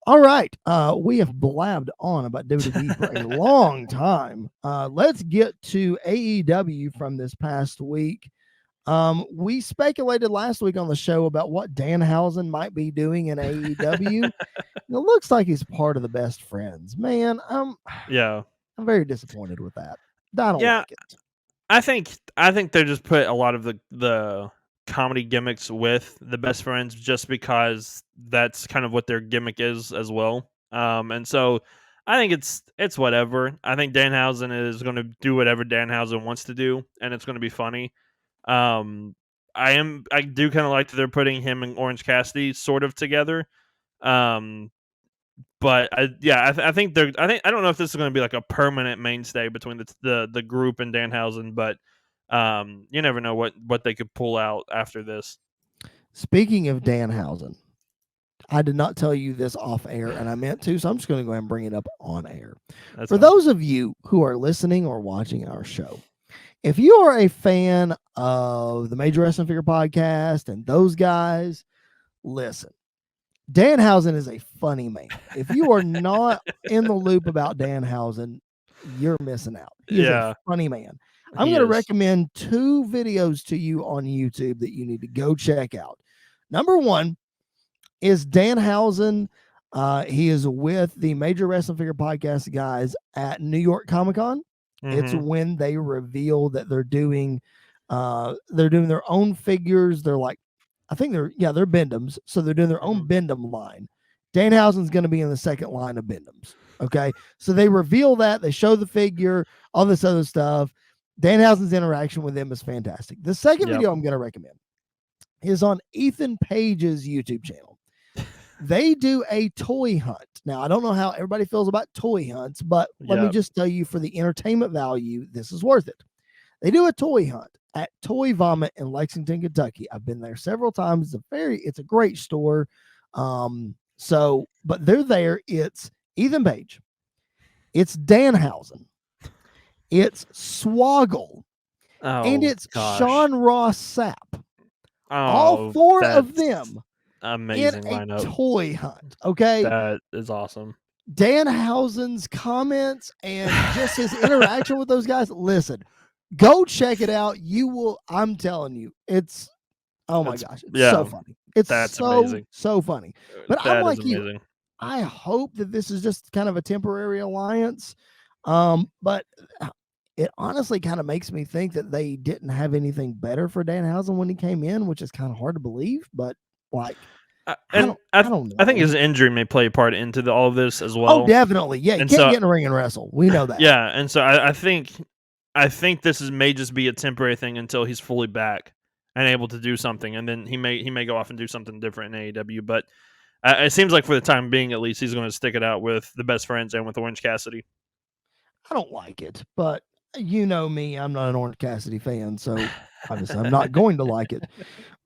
All right. We have blabbed on about WWE for a long time. Let's get to AEW from this past week. We speculated last week on the show about what Danhausen might be doing in AEW. It looks like he's part of the Best Friends. Man, I'm very disappointed with that. I don't like it. I think they just put a lot of the comedy gimmicks with the Best Friends, just because that's kind of what their gimmick is as well. And so I think it's whatever. I think Danhausen is going to do whatever Danhausen wants to do, and it's going to be funny. I do kind of like that they're putting him and Orange Cassidy sort of together. But I think I don't know if this is going to be like a permanent mainstay between the group and Danhausen, but you never know what they could pull out after this. Speaking of Danhausen, I did not tell you this off air, and I meant to, so I'm just going to go ahead and bring it up on air. That's For fine. those of you who are listening or watching our show, if you are a fan of the Major Wrestling Figure Podcast and those guys, listen. Danhausen is a funny man. If you are not in the loop about Danhausen, you're missing out. He's a funny man. I'm going to recommend 2 videos to you on YouTube that you need to go check out. Number 1 is Danhausen. He is with the Major Wrestling Figure Podcast guys at New York Comic Con. Mm-hmm. It's when they reveal that they're doing their own figures. They're like, I think they're Bendhams. So they're doing their own Bendham line. Danhausen's going to be in the second line of Bendhams. Okay. So they reveal that, they show the figure, all this other stuff. Danhausen's interaction with them is fantastic. The second video I'm going to recommend is on Ethan Page's YouTube channel. They do a toy hunt. Now, I don't know how everybody feels about toy hunts, but let me just tell you, for the entertainment value, this is worth it. They do a toy hunt at Toy Vomit in Lexington, Kentucky. I've been there several times. It's a great store. But they're there. It's Ethan Page. It's Danhausen. It's Swoggle. And it's Sean Ross Sapp. All 4 of them. Amazing in lineup. A toy hunt. Okay. That is awesome. Danhausen's comments and just his interaction with those guys. Listen, go check it out. You will, I'm telling you, it's Oh my That's gosh, it's so yeah, funny. It's that's amazing. so funny. But I'm That is like you. amazing. I hope that this is just kind of a temporary alliance. But it honestly kind of makes me think that they didn't have anything better for Danhausen when he came in, which is kind of hard to believe. But like, And I don't I think know. his injury may play a part into all of this as Oh, well. definitely. Yeah, you And can't so get in a ring and wrestle. We know that. yeah, and so I think this may just be a temporary thing until he's fully back and able to do something, and then he may go off and do something different in AEW. But it seems like for the time being, at least, he's going to stick it out with the Best Friends and with Orange Cassidy. I don't like it, but you know me, I'm not an Orange Cassidy fan, so obviously I'm not going to like it.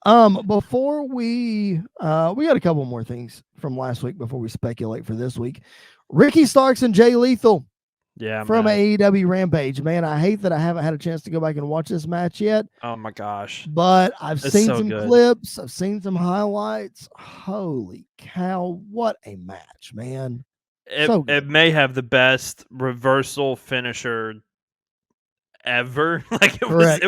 Before we got a couple more things from last week before we speculate for this week. Ricky Starks and Jay Lethal Yeah, from man. AEW Rampage. Man, I hate that I haven't had a chance to go back and watch this match yet, Oh my gosh, but I've it's seen so some good. clips, I've seen some highlights. Holy cow, what a match, man. So It good. may have the best reversal finisher ever. Like Correct. it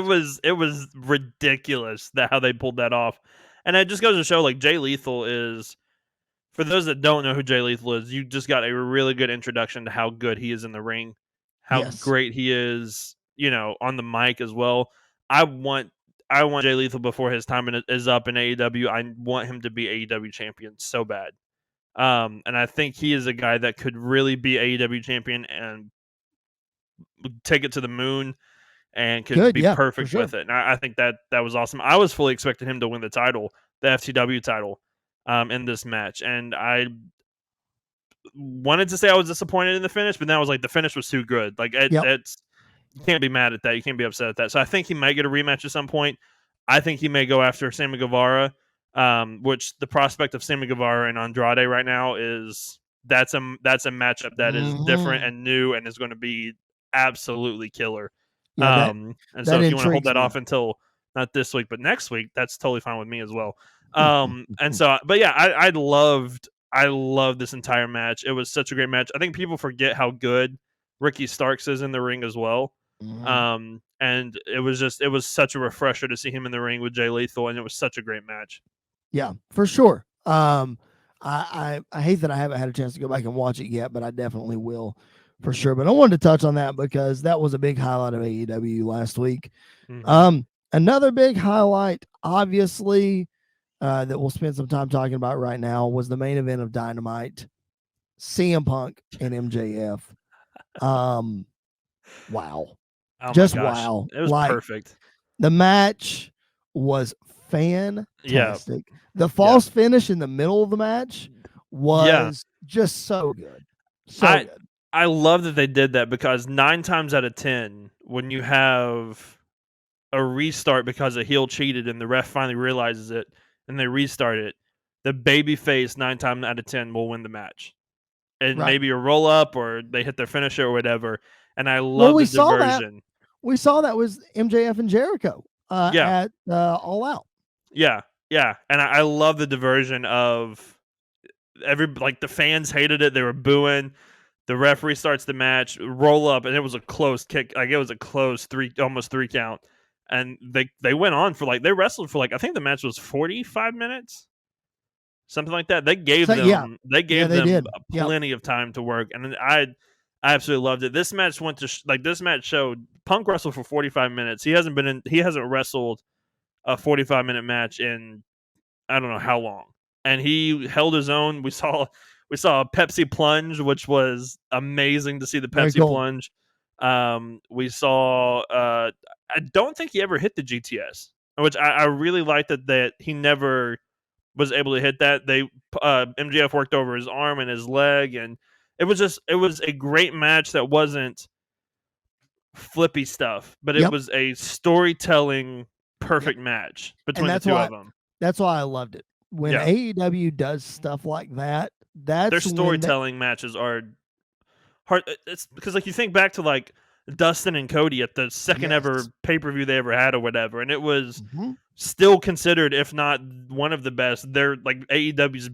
was ridiculous that how they pulled that off. And it just goes to show like Jay Lethal is, for those that don't know who Jay Lethal is, you just got a really good introduction to how good he is in the ring, how Yes. great he is, on the mic as well. I want I want Jay Lethal before his time is up in AEW. I want him to be AEW champion so bad. And I think he is a guy that could really be AEW champion and take it to the moon and could Good, be yeah, for perfect sure. with it. And I think that was awesome. I was fully expecting him to win the title, the FTW title, in this match, and I wanted to say I was disappointed in the finish, but then I was like, the finish was too good. Like Yep. it's you can't be mad at that. You can't be upset at that. So I think he might get a rematch at some point. I think he may go after Sammy Guevara, which the prospect of Sammy Guevara and Andrade right now is that's a matchup that is different Mhm. and new and is going to be absolutely killer. Yeah, And so that if you want to hold intrigues that me. off until not this week but next week, that's totally fine with me as well. And so, but yeah, I loved this entire match. It was such a great match. I think people forget how good Ricky Starks is in the ring as well. Mhm. And it was such a refresher to see him in the ring with Jay Lethal, and it was such a great match. Yeah, for sure. I hate that I haven't had a chance to go back and watch it yet, but I definitely will for sure. But I wanted to touch on that because that was a big highlight of AEW last week. Hmm. Another big highlight, obviously, that we'll spend some time talking about right now was the main event of Dynamite, CM Punk and MJF. Um, wow, Oh my just gosh, wow! it was Like perfect. the match was Yeah, fantastic. The yeah, false finish in the middle of the match yeah. was just so good. So I good. I love that they did that because 9 times out of 10, when you have a restart because a heel cheated and the ref finally realizes it and they restart it, the baby face 9 times out of 10 will win the match. And Right. maybe a roll up or they hit their finisher or whatever. And I Well, love the diversion. we saw that was MJF and Jericho Yeah, at All Out. yeah, yeah. And I love the diversion of like the fans hated it. They were booing. The referee starts the match, roll up, and it was a close kick. Like it was a close almost 3 count. And they went on for like they wrestled for like I think the match was 45 minutes, something like that. So yeah, They yeah, gave they them did. Yep. plenty of time to work, and I absolutely loved it. This match went to like this match showed Punk wrestled for 45 minutes. He hasn't wrestled a 45-minute match in I don't know how long, and he held his own. We saw a Pepsi plunge, which was amazing to see the Very Pepsi cool. plunge. We saw. I don't think he ever hit the GTS, which I really liked that he never was able to hit that. MGF worked over his arm and his leg, and it was a great match that wasn't flippy stuff, but it Yep. was a storytelling Yep. perfect match And between the two of them. that's why I loved it. When Yeah. AEW does stuff like that, Their that's when they storytelling matches are hard. It's because like you think back to like Dustin and Cody at the second yes. ever pay per view they ever had or whatever, and it was Mhm. still considered, if not one of the best, they're like AEW's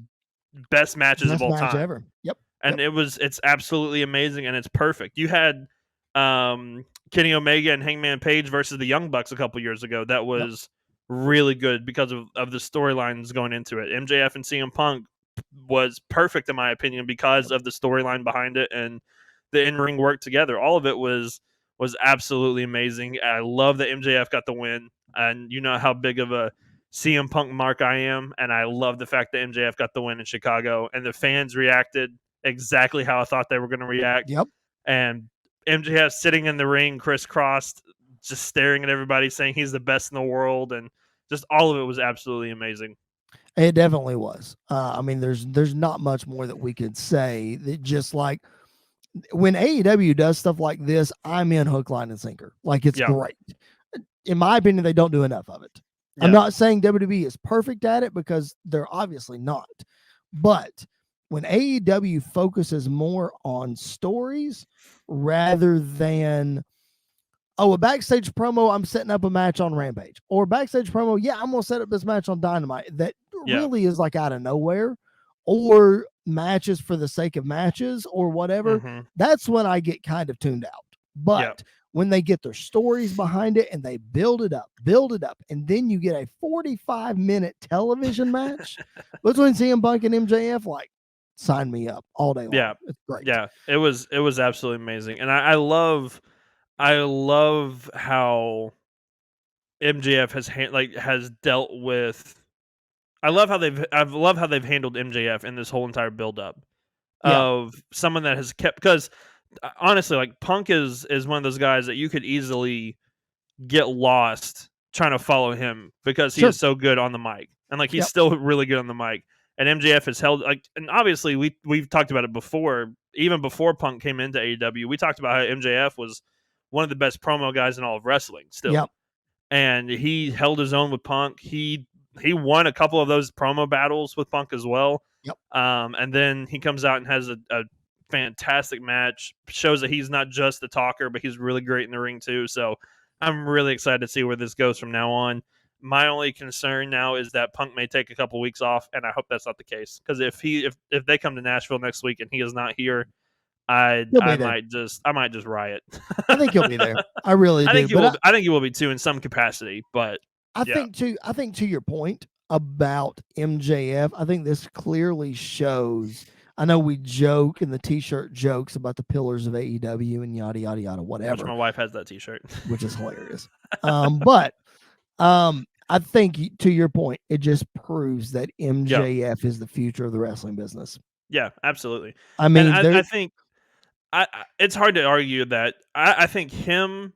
best matches of Best all match time. ever. Yep. And Yep. it's absolutely amazing and it's perfect. You had Kenny Omega and Hangman Page versus the Young Bucks a couple years ago. That Yep. was really good because of the storylines going into it. MJF and CM Punk was perfect in my opinion because of the storyline behind it and the in-ring work together. All of it was absolutely amazing. I love that MJF got the win, and you know how big of a CM Punk mark I am, and I love the fact that MJF got the win in Chicago, and the fans reacted exactly how I thought they were going to react. Yep. And MJF sitting in the ring, crisscrossed, just staring at everybody, saying he's the best in the world, and just all of it was absolutely amazing. It definitely was. I mean, there's not much more that we could say. That just like when AEW does stuff like this, I'm in hook, line, and sinker. Like it's Yeah. great. In my opinion, they don't do enough of it. Yeah. I'm not saying WWE is perfect at it because they're obviously not. But when AEW focuses more on stories rather than, oh, a backstage promo, I'm setting up a match on Rampage, or backstage promo, yeah, I'm going to set up this match on Dynamite, that really is like out of nowhere, or matches for the sake of matches or whatever, that's when I get kind of tuned out. But when they get their stories behind it and they build it up, and then you get a 45-minute television match between CM Punk and MJF, like, sign me up all day long. Yeah. It's great. Yeah. It was absolutely amazing. And I love how MJF has dealt with. I love how they've handled MJF in this whole entire build-up of someone that has kept, because honestly, like Punk is one of those guys that you could easily get lost trying to follow him because he is so good on the mic, and like he's still really good on the mic. And MJF has held, like, and obviously we've talked about it before, even before Punk came into AEW. We talked about how MJF was one of the best promo guys in all of wrestling still. And he held his own with Punk. He won a couple of those promo battles with Punk as well. And then he comes out and has a fantastic match. Shows that he's not just a talker, but he's really great in the ring too. So I'm really excited to see where this goes from now on. My only concern now is that Punk may take a couple weeks off, and I hope that's not the case. Because if they come to Nashville next week and he is not here, I might just riot. I think he'll be there. I really do. I think he will be too in some capacity. But I think to your point about MJF, I think this clearly shows. I know we joke in the T-shirt jokes about the pillars of AEW and yada yada yada, whatever. Which my wife has that T-shirt, which is hilarious. But I think to your point, it just proves that MJF is the future of the wrestling business. Yeah, absolutely. I mean, I think it's hard to argue that. I think him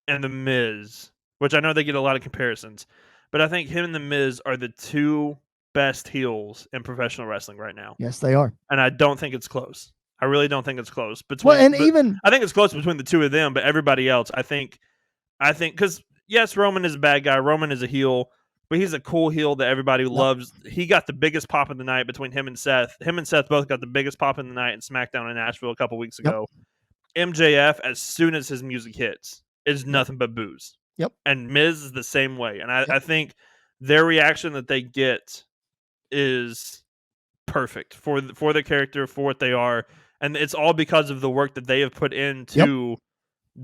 and The Miz, which I know they get a lot of comparisons, but I think him and The Miz are the two best heels in professional wrestling right now. Yes, they are. And I don't think it's close. I really don't think it's close. I think it's close between the two of them, but everybody else, I think, because yes, Roman is a bad guy. Roman is a heel, but he's a cool heel that everybody loves. He got the biggest pop of the night between him and Seth. Him and Seth both got the biggest pop in the night in SmackDown in Nashville a couple weeks ago. MJF, as soon as his music hits, is nothing but boos. And Miz is the same way. And I think their reaction that they get is perfect for the character, for what they are. And it's all because of the work that they have put into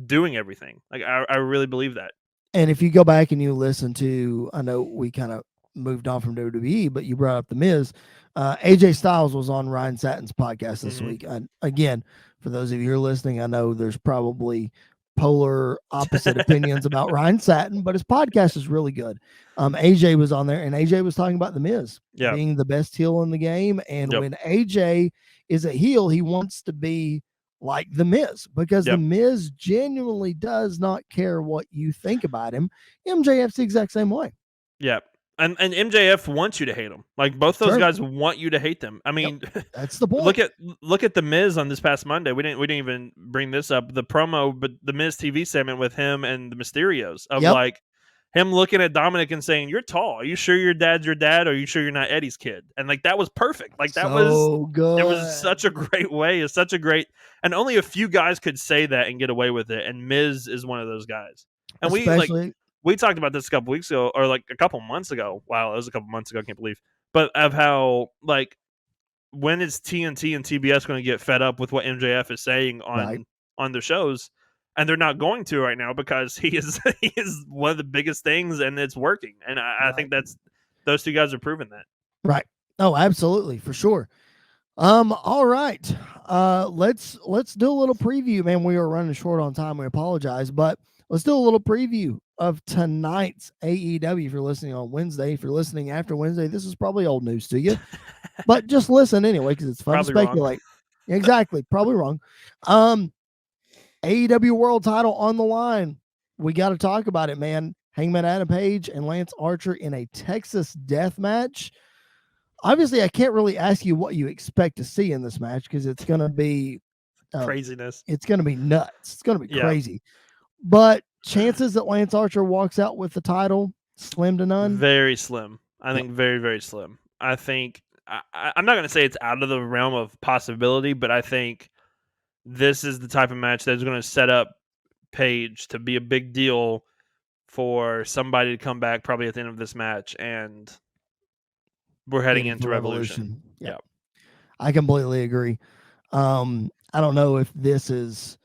doing everything. Like, I really believe that. And if you go back and you listen to, I know we kind of moved on from WWE, but you brought up The Miz. AJ Styles was on Ryan Satin's podcast this week. Again, for those of you who are listening, I know there's probably polar opposite opinions about Ryan Satin, but his podcast is really good. AJ was on there, and AJ was talking about The Miz being the best heel in the game. And when AJ is a heel, he wants to be like The Miz, because The Miz genuinely does not care what you think about him. MJF's the exact same way. Yeah. And MJF wants you to hate him. Like, both those guys want you to hate them. I mean, that's the point. Look at The Miz on this past Monday. We didn't even bring this up. The promo, but the Miz TV segment with him and the Mysterios of like him looking at Dominic and saying, "You're tall. Are you sure your dad's your dad? Or are you sure you're not Eddie's kid?" And like, that was perfect. Like, that was good. It was such a great way. It's such a great, and only a few guys could say that and get away with it. And Miz is one of those guys. And we talked about this a couple weeks ago, or like a couple months ago. Wow, it was a couple months ago. I can't believe. But of how, like, when is TNT and TBS going to get fed up with what MJF is saying on the shows? and they're not going to right now because he is he is one of the biggest things, and it's working. And I think those two guys are proving that. Right. Oh, absolutely, for sure. All right. Let's do a little preview, man. We are running short on time. We apologize, but let's do a little preview of tonight's AEW. If you're listening on Wednesday, if you're listening after Wednesday, this is probably old news to you, but just listen anyway because it's fun Probably to wrong. speculate. Exactly, probably wrong. AEW World Title on the line. We got to talk about it, man. Hangman Adam Page and Lance Archer in a Texas death match. Obviously, I can't really ask you what you expect to see in this match because it's going to be craziness. It's going to be nuts. It's going to be Yeah. crazy. But chances that Lance Archer walks out with the title, slim to none. Very slim. I think very, very slim. I think I'm not going to say it's out of the realm of possibility, but I think this is the type of match that's going to set up Page to be a big deal for somebody to come back probably at the end of this match, and we're heading into Revolution. Yeah. I completely agree. I don't know if this is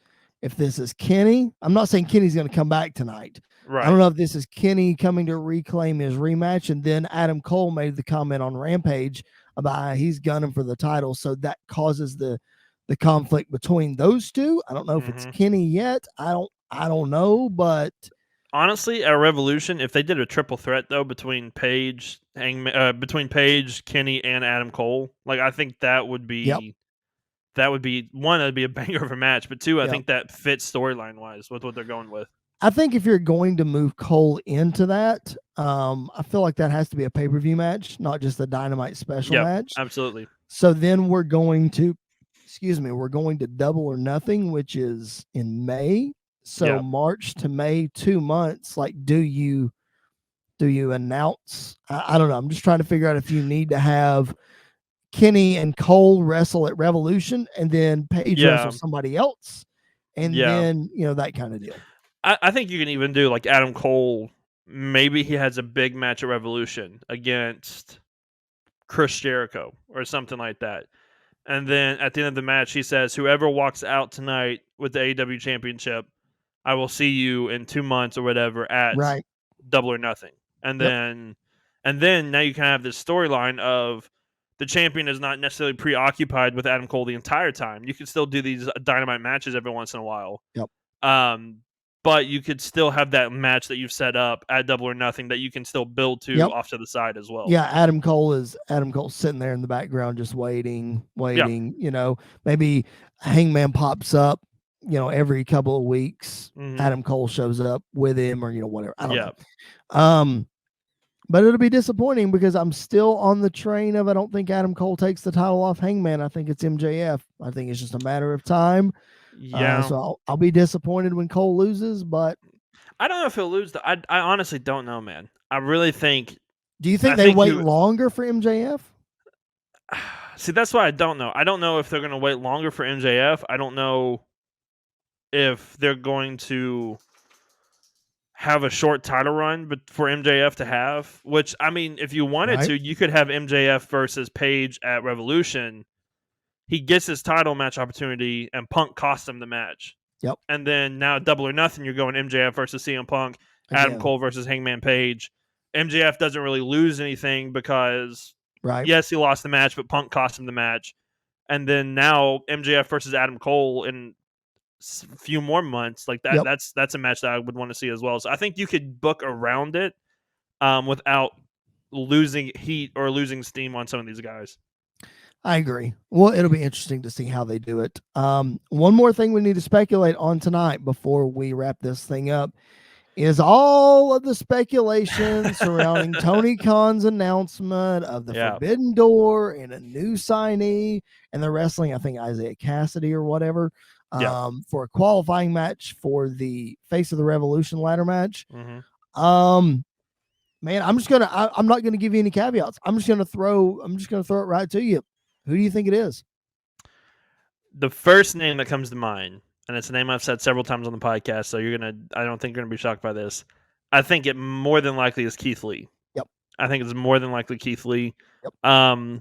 Kenny. I'm not saying Kenny's going to come back tonight. Right. I don't know if this is Kenny coming to reclaim his rematch, and then Adam Cole made the comment on Rampage about how he's gunning for the title, so that causes the conflict between those two. I don't know if it's Kenny yet. I don't know, but honestly, at Revolution, if they did a triple threat though between Page, between Page, Kenny, and Adam Cole, like I think that would be that'd be a banger of a match, but two, I think that fits storyline wise with what they're going with. I think if you're going to move Cole into that, I feel like that has to be a pay-per-view match, not just a Dynamite special match. Absolutely. So then we're going to Double or Nothing, which is in May. So March to May, 2 months. Like, do you announce? I don't know. I'm just trying to figure out if you need to have Kenny and Cole wrestle at Revolution and then Page wrestle somebody else, and then that kind of deal. I think you can even do like Adam Cole. Maybe he has a big match at Revolution against Chris Jericho or something like that. And then at the end of the match, he says, whoever walks out tonight with the AEW Championship, I will see you in 2 months or whatever at Double or Nothing. And then now you kind of have this storyline of the champion is not necessarily preoccupied with Adam Cole the entire time. You can still do these Dynamite matches every once in a while. But you could still have that match that you've set up at Double or Nothing that you can still build to off to the side as well. Yeah, Adam Cole's sitting there in the background just waiting. Maybe Hangman pops up, every couple of weeks. Adam Cole shows up with him or whatever. I don't know. But it'll be disappointing because I'm still on the train of I don't think Adam Cole takes the title off Hangman. I think it's MJF. I think it's just a matter of time. So I'll be disappointed when Cole loses, but I don't know if he'll lose. I honestly don't know, man. I really think. Do you think they wait longer for MJF? See, that's why I don't know. I don't know if they're going to wait longer for MJF. I don't know if they're going to have a short title run, but for MJF to have, which I mean, if you wanted to, you could have MJF versus Page at Revolution. He gets his title match opportunity, and Punk costs him the match. And then now Double or Nothing, you're going MJF versus CM Punk, Adam Cole versus Hangman Page. MJF doesn't really lose anything because, yes, he lost the match, but Punk cost him the match. And then now MJF versus Adam Cole in a few more months, like that. That's a match that I would want to see as well. So I think you could book around it without losing heat or losing steam on some of these guys. I agree. Well, it'll be interesting to see how they do it. One more thing we need to speculate on tonight before we wrap this thing up is all of the speculation surrounding Tony Khan's announcement of the Forbidden Door and a new signee and the wrestling, I think Isaiah Cassidy or whatever, for a qualifying match for the Face of the Revolution ladder match. Man, I'm not gonna give you any caveats. I'm just gonna throw it right to you. Who do you think it is? The first name that comes to mind, and it's a name I've said several times on the podcast, so I don't think you're gonna be shocked by this. I think it more than likely is Keith Lee. I think it's more than likely Keith Lee. I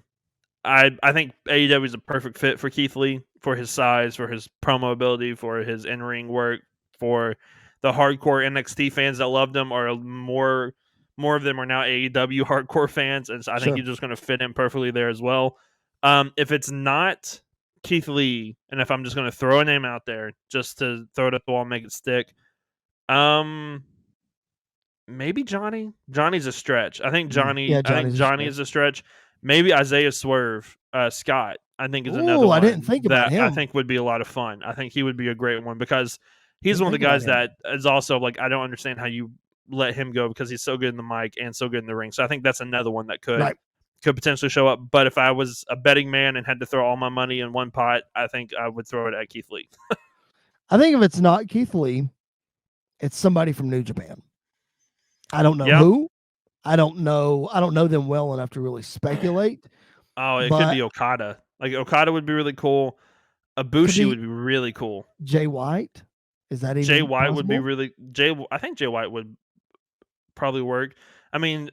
think AEW is a perfect fit for Keith Lee, for his size, for his promo ability, for his in-ring work, for the hardcore NXT fans that loved him, or more of them are now AEW hardcore fans, and so I think Sure. he's just going to fit in perfectly there as well. If it's not Keith Lee, and if I'm just going to throw a name out there just to throw it at the wall and make it stick, maybe Johnny. Johnny's a stretch. I think Johnny. Yeah, I think Johnny's a Johnny stretch. is a stretch. Maybe Isaiah Swerve Scott. I think is another Ooh, I didn't one think about that I him. think would be a lot of fun. I think he would be a great one because he's Didn't one of think the about guys him. that is also like, I don't understand how you let him go because he's so good in the mic and so good in the ring. So I think that's another one that Right. could potentially show up. But if I was a betting man and had to throw all my money in one pot, I think I would throw it at Keith Lee. I think if it's not Keith Lee, it's somebody from New Japan. I don't know Yeah. who. I don't know them well enough to really speculate. Oh, it could But be Okada. Like Okada would be really cool. could Ibushi be would be really cool. Jay White. Is that Jay even White would be possible? really I think Jay White would probably work. I mean,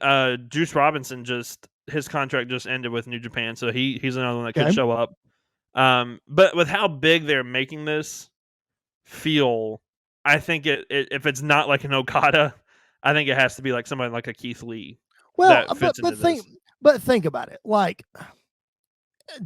Juice Robinson his contract just ended with New Japan, so he's another one that could Okay. show up. But with how big they're making this feel, I think if it's not like an Okada, I think it has to be like somebody like a Keith Lee Well, that fits into this. think about it. Like,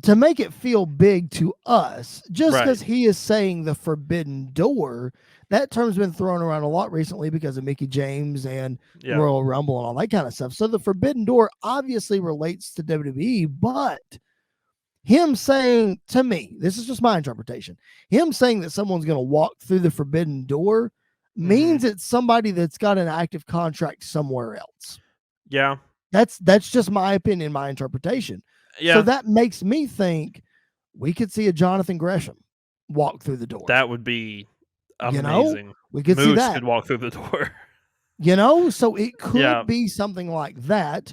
to make it feel big to us, just Right. because he is saying the forbidden door, that term's been thrown around a lot recently because of Mickey James and Yeah. Royal Rumble and all that kind of stuff. So the forbidden door obviously relates to WWE, but him saying, to me, this is just my interpretation, him saying that someone's going to walk through the forbidden door means it's somebody that's got an active contract somewhere else. Yeah. That's just my opinion, my interpretation. Yeah. So that makes me think we could see a Jonathan Gresham walk through the door. That would be You know, amazing. we could see Moose that. could walk through the door. So it could Yeah. be something like that.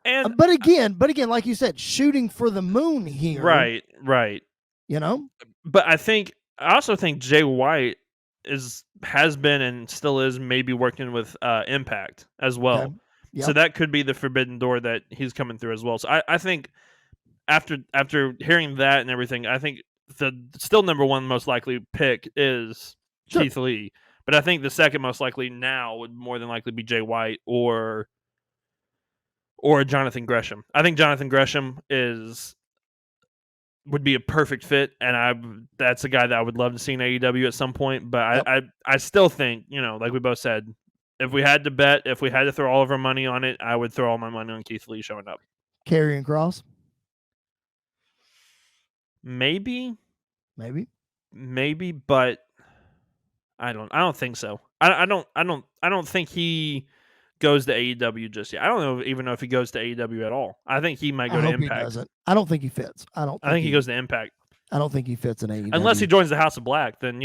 And But again, like you said, shooting for the moon here. right. But I also think Jay White has been and still is maybe working with Impact as well. Okay. Yep. So that could be the forbidden door that he's coming through as well. So I think after hearing that and everything, I think the still number one most likely pick is Keith Lee. But I think the second most likely now would more than likely be Jay White or Jonathan Gresham. I think Jonathan Gresham would be a perfect fit, and that's a guy that I would love to see in AEW at some point. But I still think, like we both said, if we had to bet, if we had to throw all of our money on it, I would throw all my money on Keith Lee showing up. Karrion Kross? Maybe, but I don't think so. I don't think he goes to AEW just yet. I don't even know if he goes to AEW at all. I think he might go to Impact. He doesn't. I don't think he fits. I think he goes to Impact. I don't think he fits in AEW. Unless he joins the House of Black, then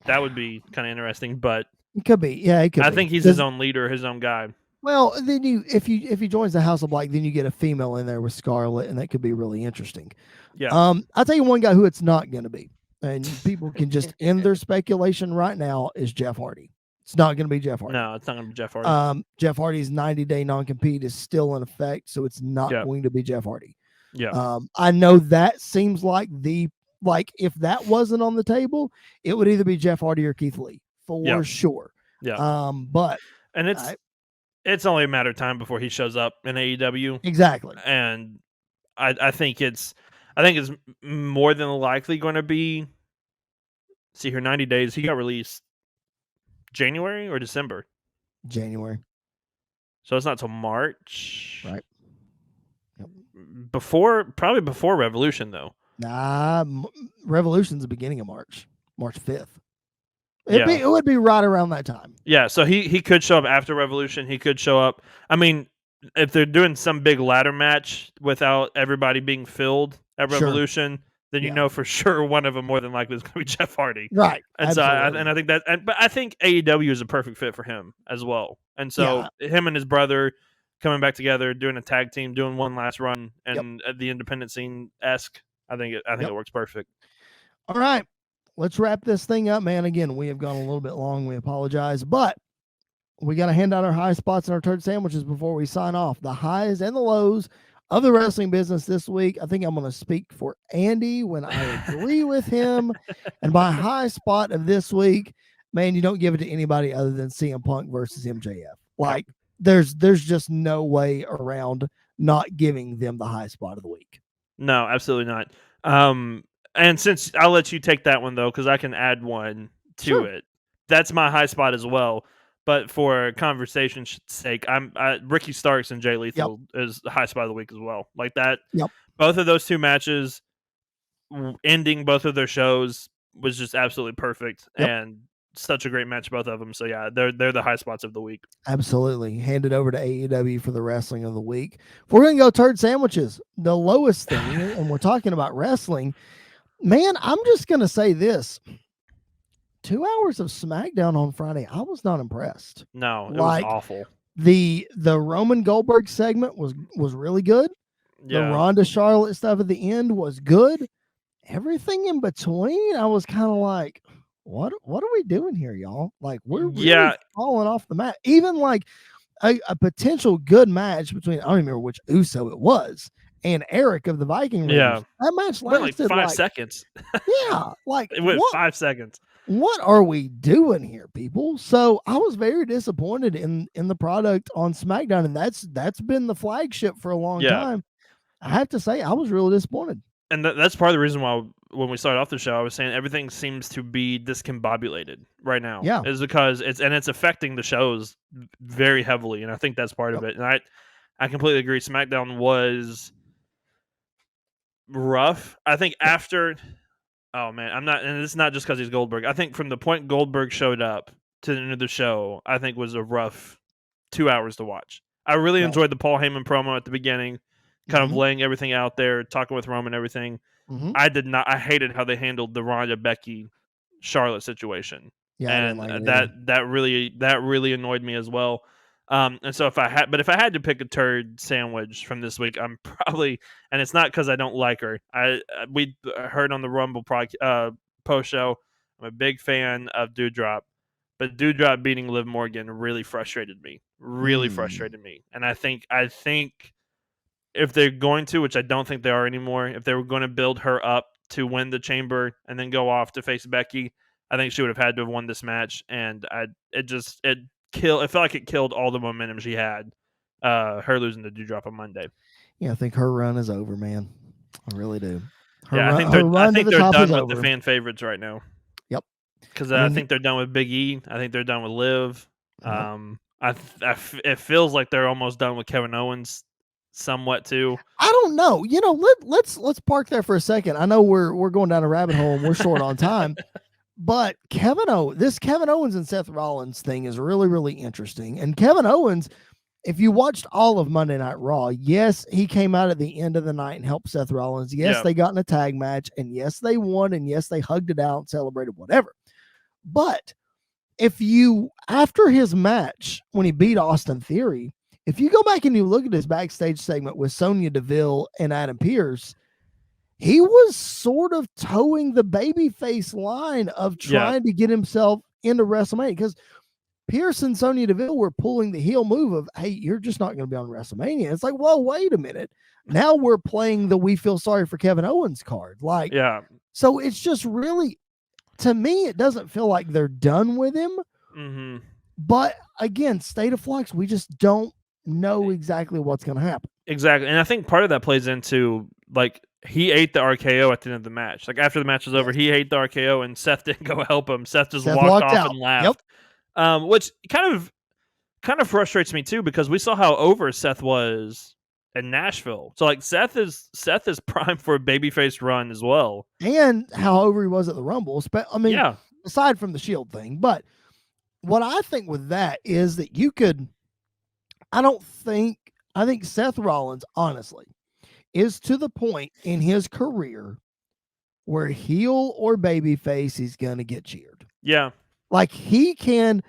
that would be kind of interesting. But it could be. Yeah, it could. I think he's his own leader, his own guy. Well, then if he joins the House of Black, then you get a female in there with Scarlett, and that could be really interesting. Yeah. I'll tell you one guy who it's not going to be, and people can just end their speculation right now, is Jeff Hardy. It's not going to be Jeff Hardy. No, it's not going to be Jeff Hardy. Jeff Hardy's 90-day non-compete is still in effect, so it's not going to be Jeff Hardy. Yeah. I know that seems like if that wasn't on the table, it would either be Jeff Hardy or Keith Lee for sure. Yeah. But it's only a matter of time before he shows up in AEW. Exactly. And I think it's more than likely going to be. See here, 90 days. He got released January or December? January. So it's not till March. Right. Yep. Probably before Revolution, though. Nah, Revolution's the beginning of March 5th. It would be right around that time. Yeah, so he could show up after Revolution. He could show up. I mean, if they're doing some big ladder match without everybody being filled at Revolution, then you know for sure one of them more than likely is going to be Jeff Hardy. Right. And absolutely. so I think that, but I think AEW is a perfect fit for him as well. And so him and his brother coming back together, doing a tag team, doing one last run, and the independent scene-esque, I think it works perfect. All right. Let's wrap this thing up, man. Again, we have gone a little bit long. We apologize, but we got to hand out our high spots and our turd sandwiches before we sign off. The highs and the lows of the wrestling business this week. I think I'm going to speak for Andy when I agree with him. And my high spot of this week, man, you don't give it to anybody other than CM Punk versus MJF. Yep. Like, there's just no way around not giving them the high spot of the week. No, absolutely not. And since I'll let you take that one though, because I can add one to Sure. it. That's my high spot as well. But for conversation's sake, Ricky Starks and Jay Lethal is the high spot of the week as well. Like that. Yep. Both of those two matches, ending both of their shows, was just absolutely perfect and such a great match, both of them. So yeah, they're the high spots of the week. Absolutely. Hand it over to AEW for the wrestling of the week. If we're going to go turd sandwiches, the lowest thing, and we're talking about wrestling, man, I'm just going to say this. 2 hours of SmackDown on Friday, I was not impressed. No, it was awful. The Roman Goldberg segment was really good. Yeah. The Ronda Charlotte stuff at the end was good. Everything in between, I was kind of like, what are we doing here, y'all? Like, we're really falling off the mat. Even like a potential good match between, I don't remember which Uso it was, and Eric of the Viking Raiders. Yeah. That match lasted like 5 seconds. Yeah. Like, it went 5 seconds. What are we doing here, people? So I was very disappointed in the product on SmackDown, and that's been the flagship for a long time. I have to say, I was really disappointed. And that's part of the reason why when we started off the show, I was saying everything seems to be discombobulated right now. Yeah. Is because it's affecting the shows very heavily, and I think that's part of it. And I completely agree. SmackDown was rough. I think after, oh man, and it's not just because he's Goldberg. I think from the point Goldberg showed up to the end of the show, I think was a rough 2 hours to watch. I really enjoyed the Paul Heyman promo at the beginning, kind of laying everything out there, talking with Roman and everything. I hated how they handled the Ronda Becky Charlotte situation. Yeah, and I didn't like it that really annoyed me as well. And so if I had to pick a turd sandwich from this week, I'm probably, and it's not because I don't like her. We heard on the Rumble post show, I'm a big fan of Doudrop, but Doudrop beating Liv Morgan really frustrated me. And I think if they're going to, which I don't think they are anymore, if they were going to build her up to win the Chamber and then go off to face Becky, I think she would have had to have won this match. And it felt like it killed all the momentum she had, her losing to Doudrop on Monday. Yeah, I think her run is over, man. I really do. I think they're done with the fan favorites right now. Yep. Because I think they're done with Big E. I think they're done with Liv. It feels like they're almost done with Kevin Owens. Somewhat too. I don't know. Let's park there for a second. I know we're going down a rabbit hole and we're short on time, but Kevin Owens and Seth Rollins thing is really, really interesting. And Kevin Owens, if you watched all of Monday Night Raw, yes, he came out at the end of the night and helped Seth Rollins. Yes, they got in a tag match, and yes, they won, and yes, they hugged it out and celebrated whatever. But after his match when he beat Austin Theory, if you go back and you look at his backstage segment with Sonya Deville and Adam Pearce, he was sort of towing the babyface line of trying to get himself into WrestleMania, because Pearce and Sonya Deville were pulling the heel move of, hey, you're just not going to be on WrestleMania. It's like, well, wait a minute. Now we're playing the we feel sorry for Kevin Owens card. So it's just really, to me, it doesn't feel like they're done with him. Mm-hmm. But again, state of flux, we just don't know exactly what's going to happen. Exactly. And I think part of that plays into, like, he ate the RKO at the end of the match. Like, after the match was over, he ate the RKO and Seth didn't go help him. Seth just walked off and laughed. Which kind of frustrates me too, because we saw how over Seth was in Nashville. So like Seth is primed for a babyface run as well. And how over he was at the Rumble. I mean, aside from the Shield thing. But what I think with that is that I think Seth Rollins, honestly, is to the point in his career where heel or babyface, he's going to get cheered. Yeah. Like he can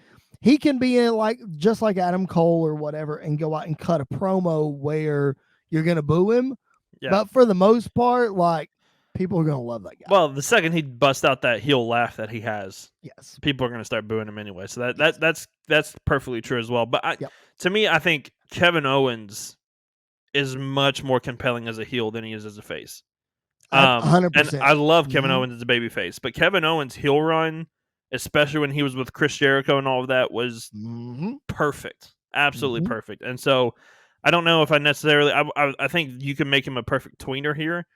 be in, like, just like Adam Cole or whatever, and go out and cut a promo where you're going to boo him. Yeah. But for the most part, like, people are going to love that guy. Well, the second he busts out that heel laugh that he has, yes, people are going to start booing him anyway. So that's perfectly true as well. But to me, I think Kevin Owens is much more compelling as a heel than he is as a face. 100%. And I love Kevin Owens as a babyface, but Kevin Owens' heel run especially when he was with Chris Jericho and all of that, was Mm-hmm. perfect, absolutely Mm-hmm. perfect. And so I don't know if I necessarily. I think you can make him a perfect tweener here,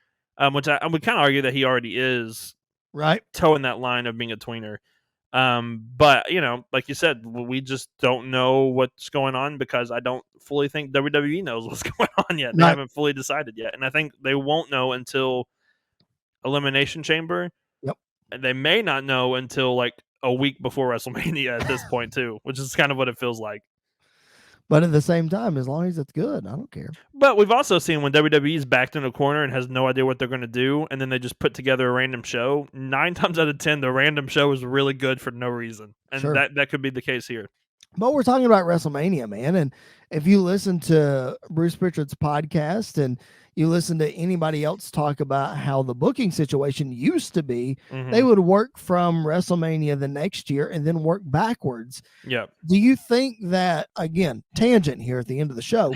which I would kind of argue that he already is Right. toeing that line of being a tweener. But like you said, we just don't know what's going on because I don't fully think WWE knows what's going on yet. They Right. haven't fully decided yet, and I think they won't know until Elimination Chamber. Yep. And they may not know until like a week before WrestleMania at this point too, which is kind of what it feels like. But at the same time, as long as it's good, I don't care. But we've also seen when WWE's backed in a corner and has no idea what they're going to do, and then they just put together a random show. 9 times out of 10, the random show is really good for no reason, and Sure. that could be the case here. But we're talking about WrestleMania, man. And if you listen to Bruce Pritchard's podcast and you listen to anybody else talk about how the booking situation used to be, they would work from WrestleMania the next year and then work backwards. Yeah. Do you think that, again, tangent here at the end of the show,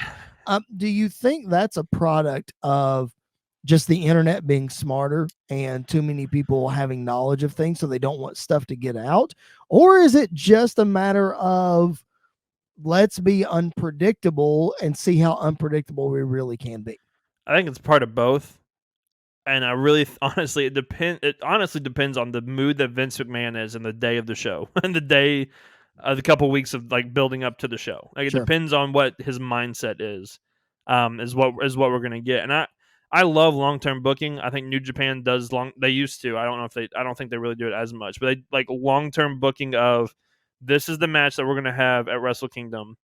do you think that's a product of just the internet being smarter and too many people having knowledge of things so they don't want stuff to get out? Or is it just a matter of let's be unpredictable and see how unpredictable we really can be? I think it's part of both. And I really, honestly, it honestly depends on the mood that Vince McMahon is in the day of the show and the day, the couple weeks of like building up to the show. Like it Sure. depends on what his mindset is what we're gonna get. And I love long term booking. I think New Japan does they used to. I don't think they really do it as much, but they like long term booking of this is the match that we're gonna have at Wrestle Kingdom.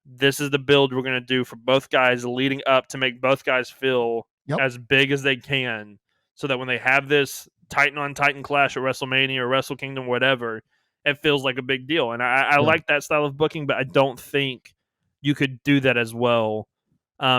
This is the build we're going to do for both guys leading up to make both guys feel as big as they can so that when they have this Titan on Titan clash at WrestleMania or Wrestle Kingdom, whatever, it feels like a big deal. And I like that style of booking, but I don't think you could do that as well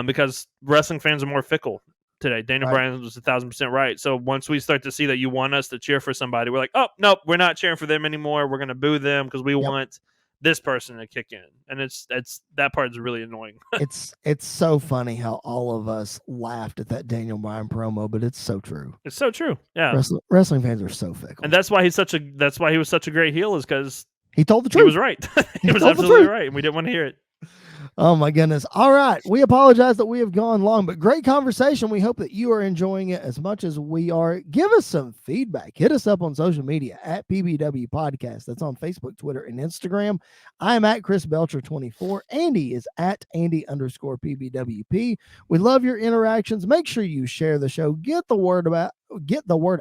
because wrestling fans are more fickle today. Daniel Bryan was 1,000% right. So once we start to see that you want us to cheer for somebody, we're like, oh, nope, we're not cheering for them anymore. We're going to boo them because we want this person to kick in, and it's that part is really annoying. it's so funny how all of us laughed at that Daniel Bryan promo, but it's so true. It's so true. Yeah, wrestling fans are so fickle, and that's why he was such a great heel, is because he told the truth. He was right. He was absolutely right, and we didn't want to hear it. Oh my goodness. All right. We apologize that we have gone long, but great conversation. We hope that you are enjoying it as much as we are. Give us some feedback. Hit us up on social media at PBW Podcast. That's on Facebook, Twitter, and Instagram. I'm at Chris Belcher 24. Andy is at Andy_PBWP. We love your interactions. Make sure you share the show. Get the word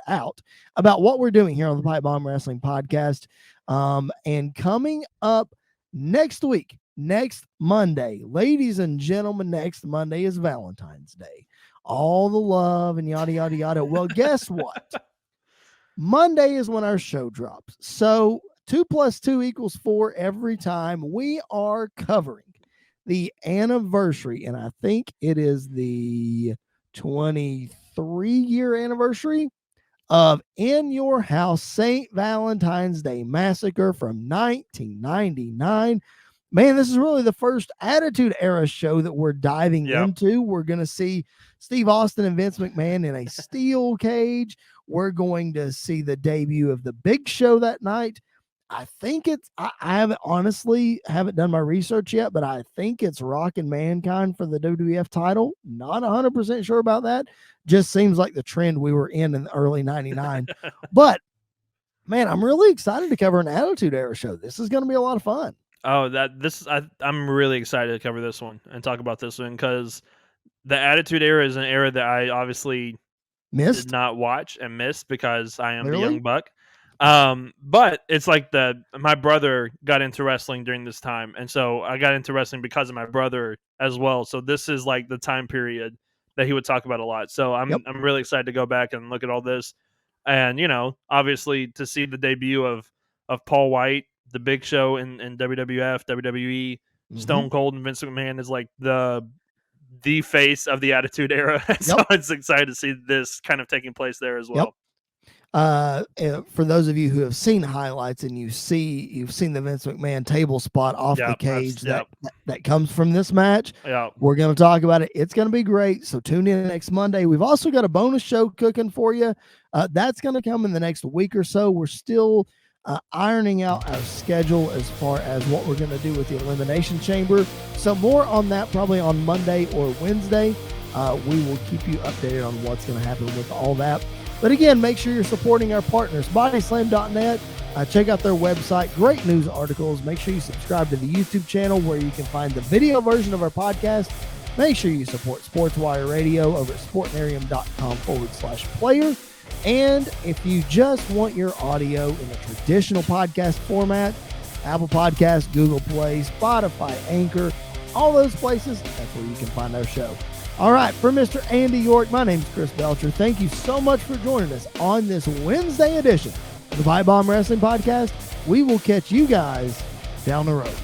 out about what we're doing here on the PipeBomb Wrestling Podcast. And coming up next week, next Monday, ladies and gentlemen, next Monday is Valentine's Day. All the love and yada, yada, yada. Well, guess what? Monday is when our show drops. So 2 + 2 = 4 every time. We are covering the anniversary, and I think it is the 23-year anniversary of In Your House St. Valentine's Day Massacre from 1999. Man, this is really the first Attitude Era show that we're diving into. We're going to see Steve Austin and Vince McMahon in a steel cage. We're going to see the debut of the Big Show that night. I think I haven't done my research yet, but I think it's Rockin' Mankind for the WWF title. Not 100% sure about that. Just seems like the trend we were in the early 99. But, man, I'm really excited to cover an Attitude Era show. This is going to be a lot of fun. Oh, I'm really excited to cover this one and talk about this one because the Attitude Era is an era that I obviously did not watch and missed because I am the young buck. But it's like my brother got into wrestling during this time, and so I got into wrestling because of my brother as well. So this is like the time period that he would talk about a lot. So I'm really excited to go back and look at all this, and obviously to see the debut of Paul White, the Big Show in WWF, WWE, Stone Cold and Vince McMahon is like the face of the Attitude Era. So it's excited to see this kind of taking place there as well. For those of you who have seen highlights and you've seen the Vince McMahon table spot off the cage that comes from this match. We're going to talk about it. It's going to be great. So tune in next Monday. We've also got a bonus show cooking for you. That's going to come in the next week or so. We're still ironing out our schedule as far as what we're going to do with the Elimination Chamber. So more on that probably on Monday or Wednesday. We will keep you updated on what's going to happen with all that. But again, make sure you're supporting our partners, bodyslam.net. Check out their website. Great news articles. Make sure you subscribe to the YouTube channel where you can find the video version of our podcast. Make sure you support SportsWire Radio over at sportnarium.com/player. And if you just want your audio in a traditional podcast format, Apple Podcasts, Google Play, Spotify, Anchor, all those places, that's where you can find our show. All right, for Mr. Andy York, my name's Chris Belcher. Thank you so much for joining us on this Wednesday edition of the PipeBomb Wrestling Podcast. We will catch you guys down the road.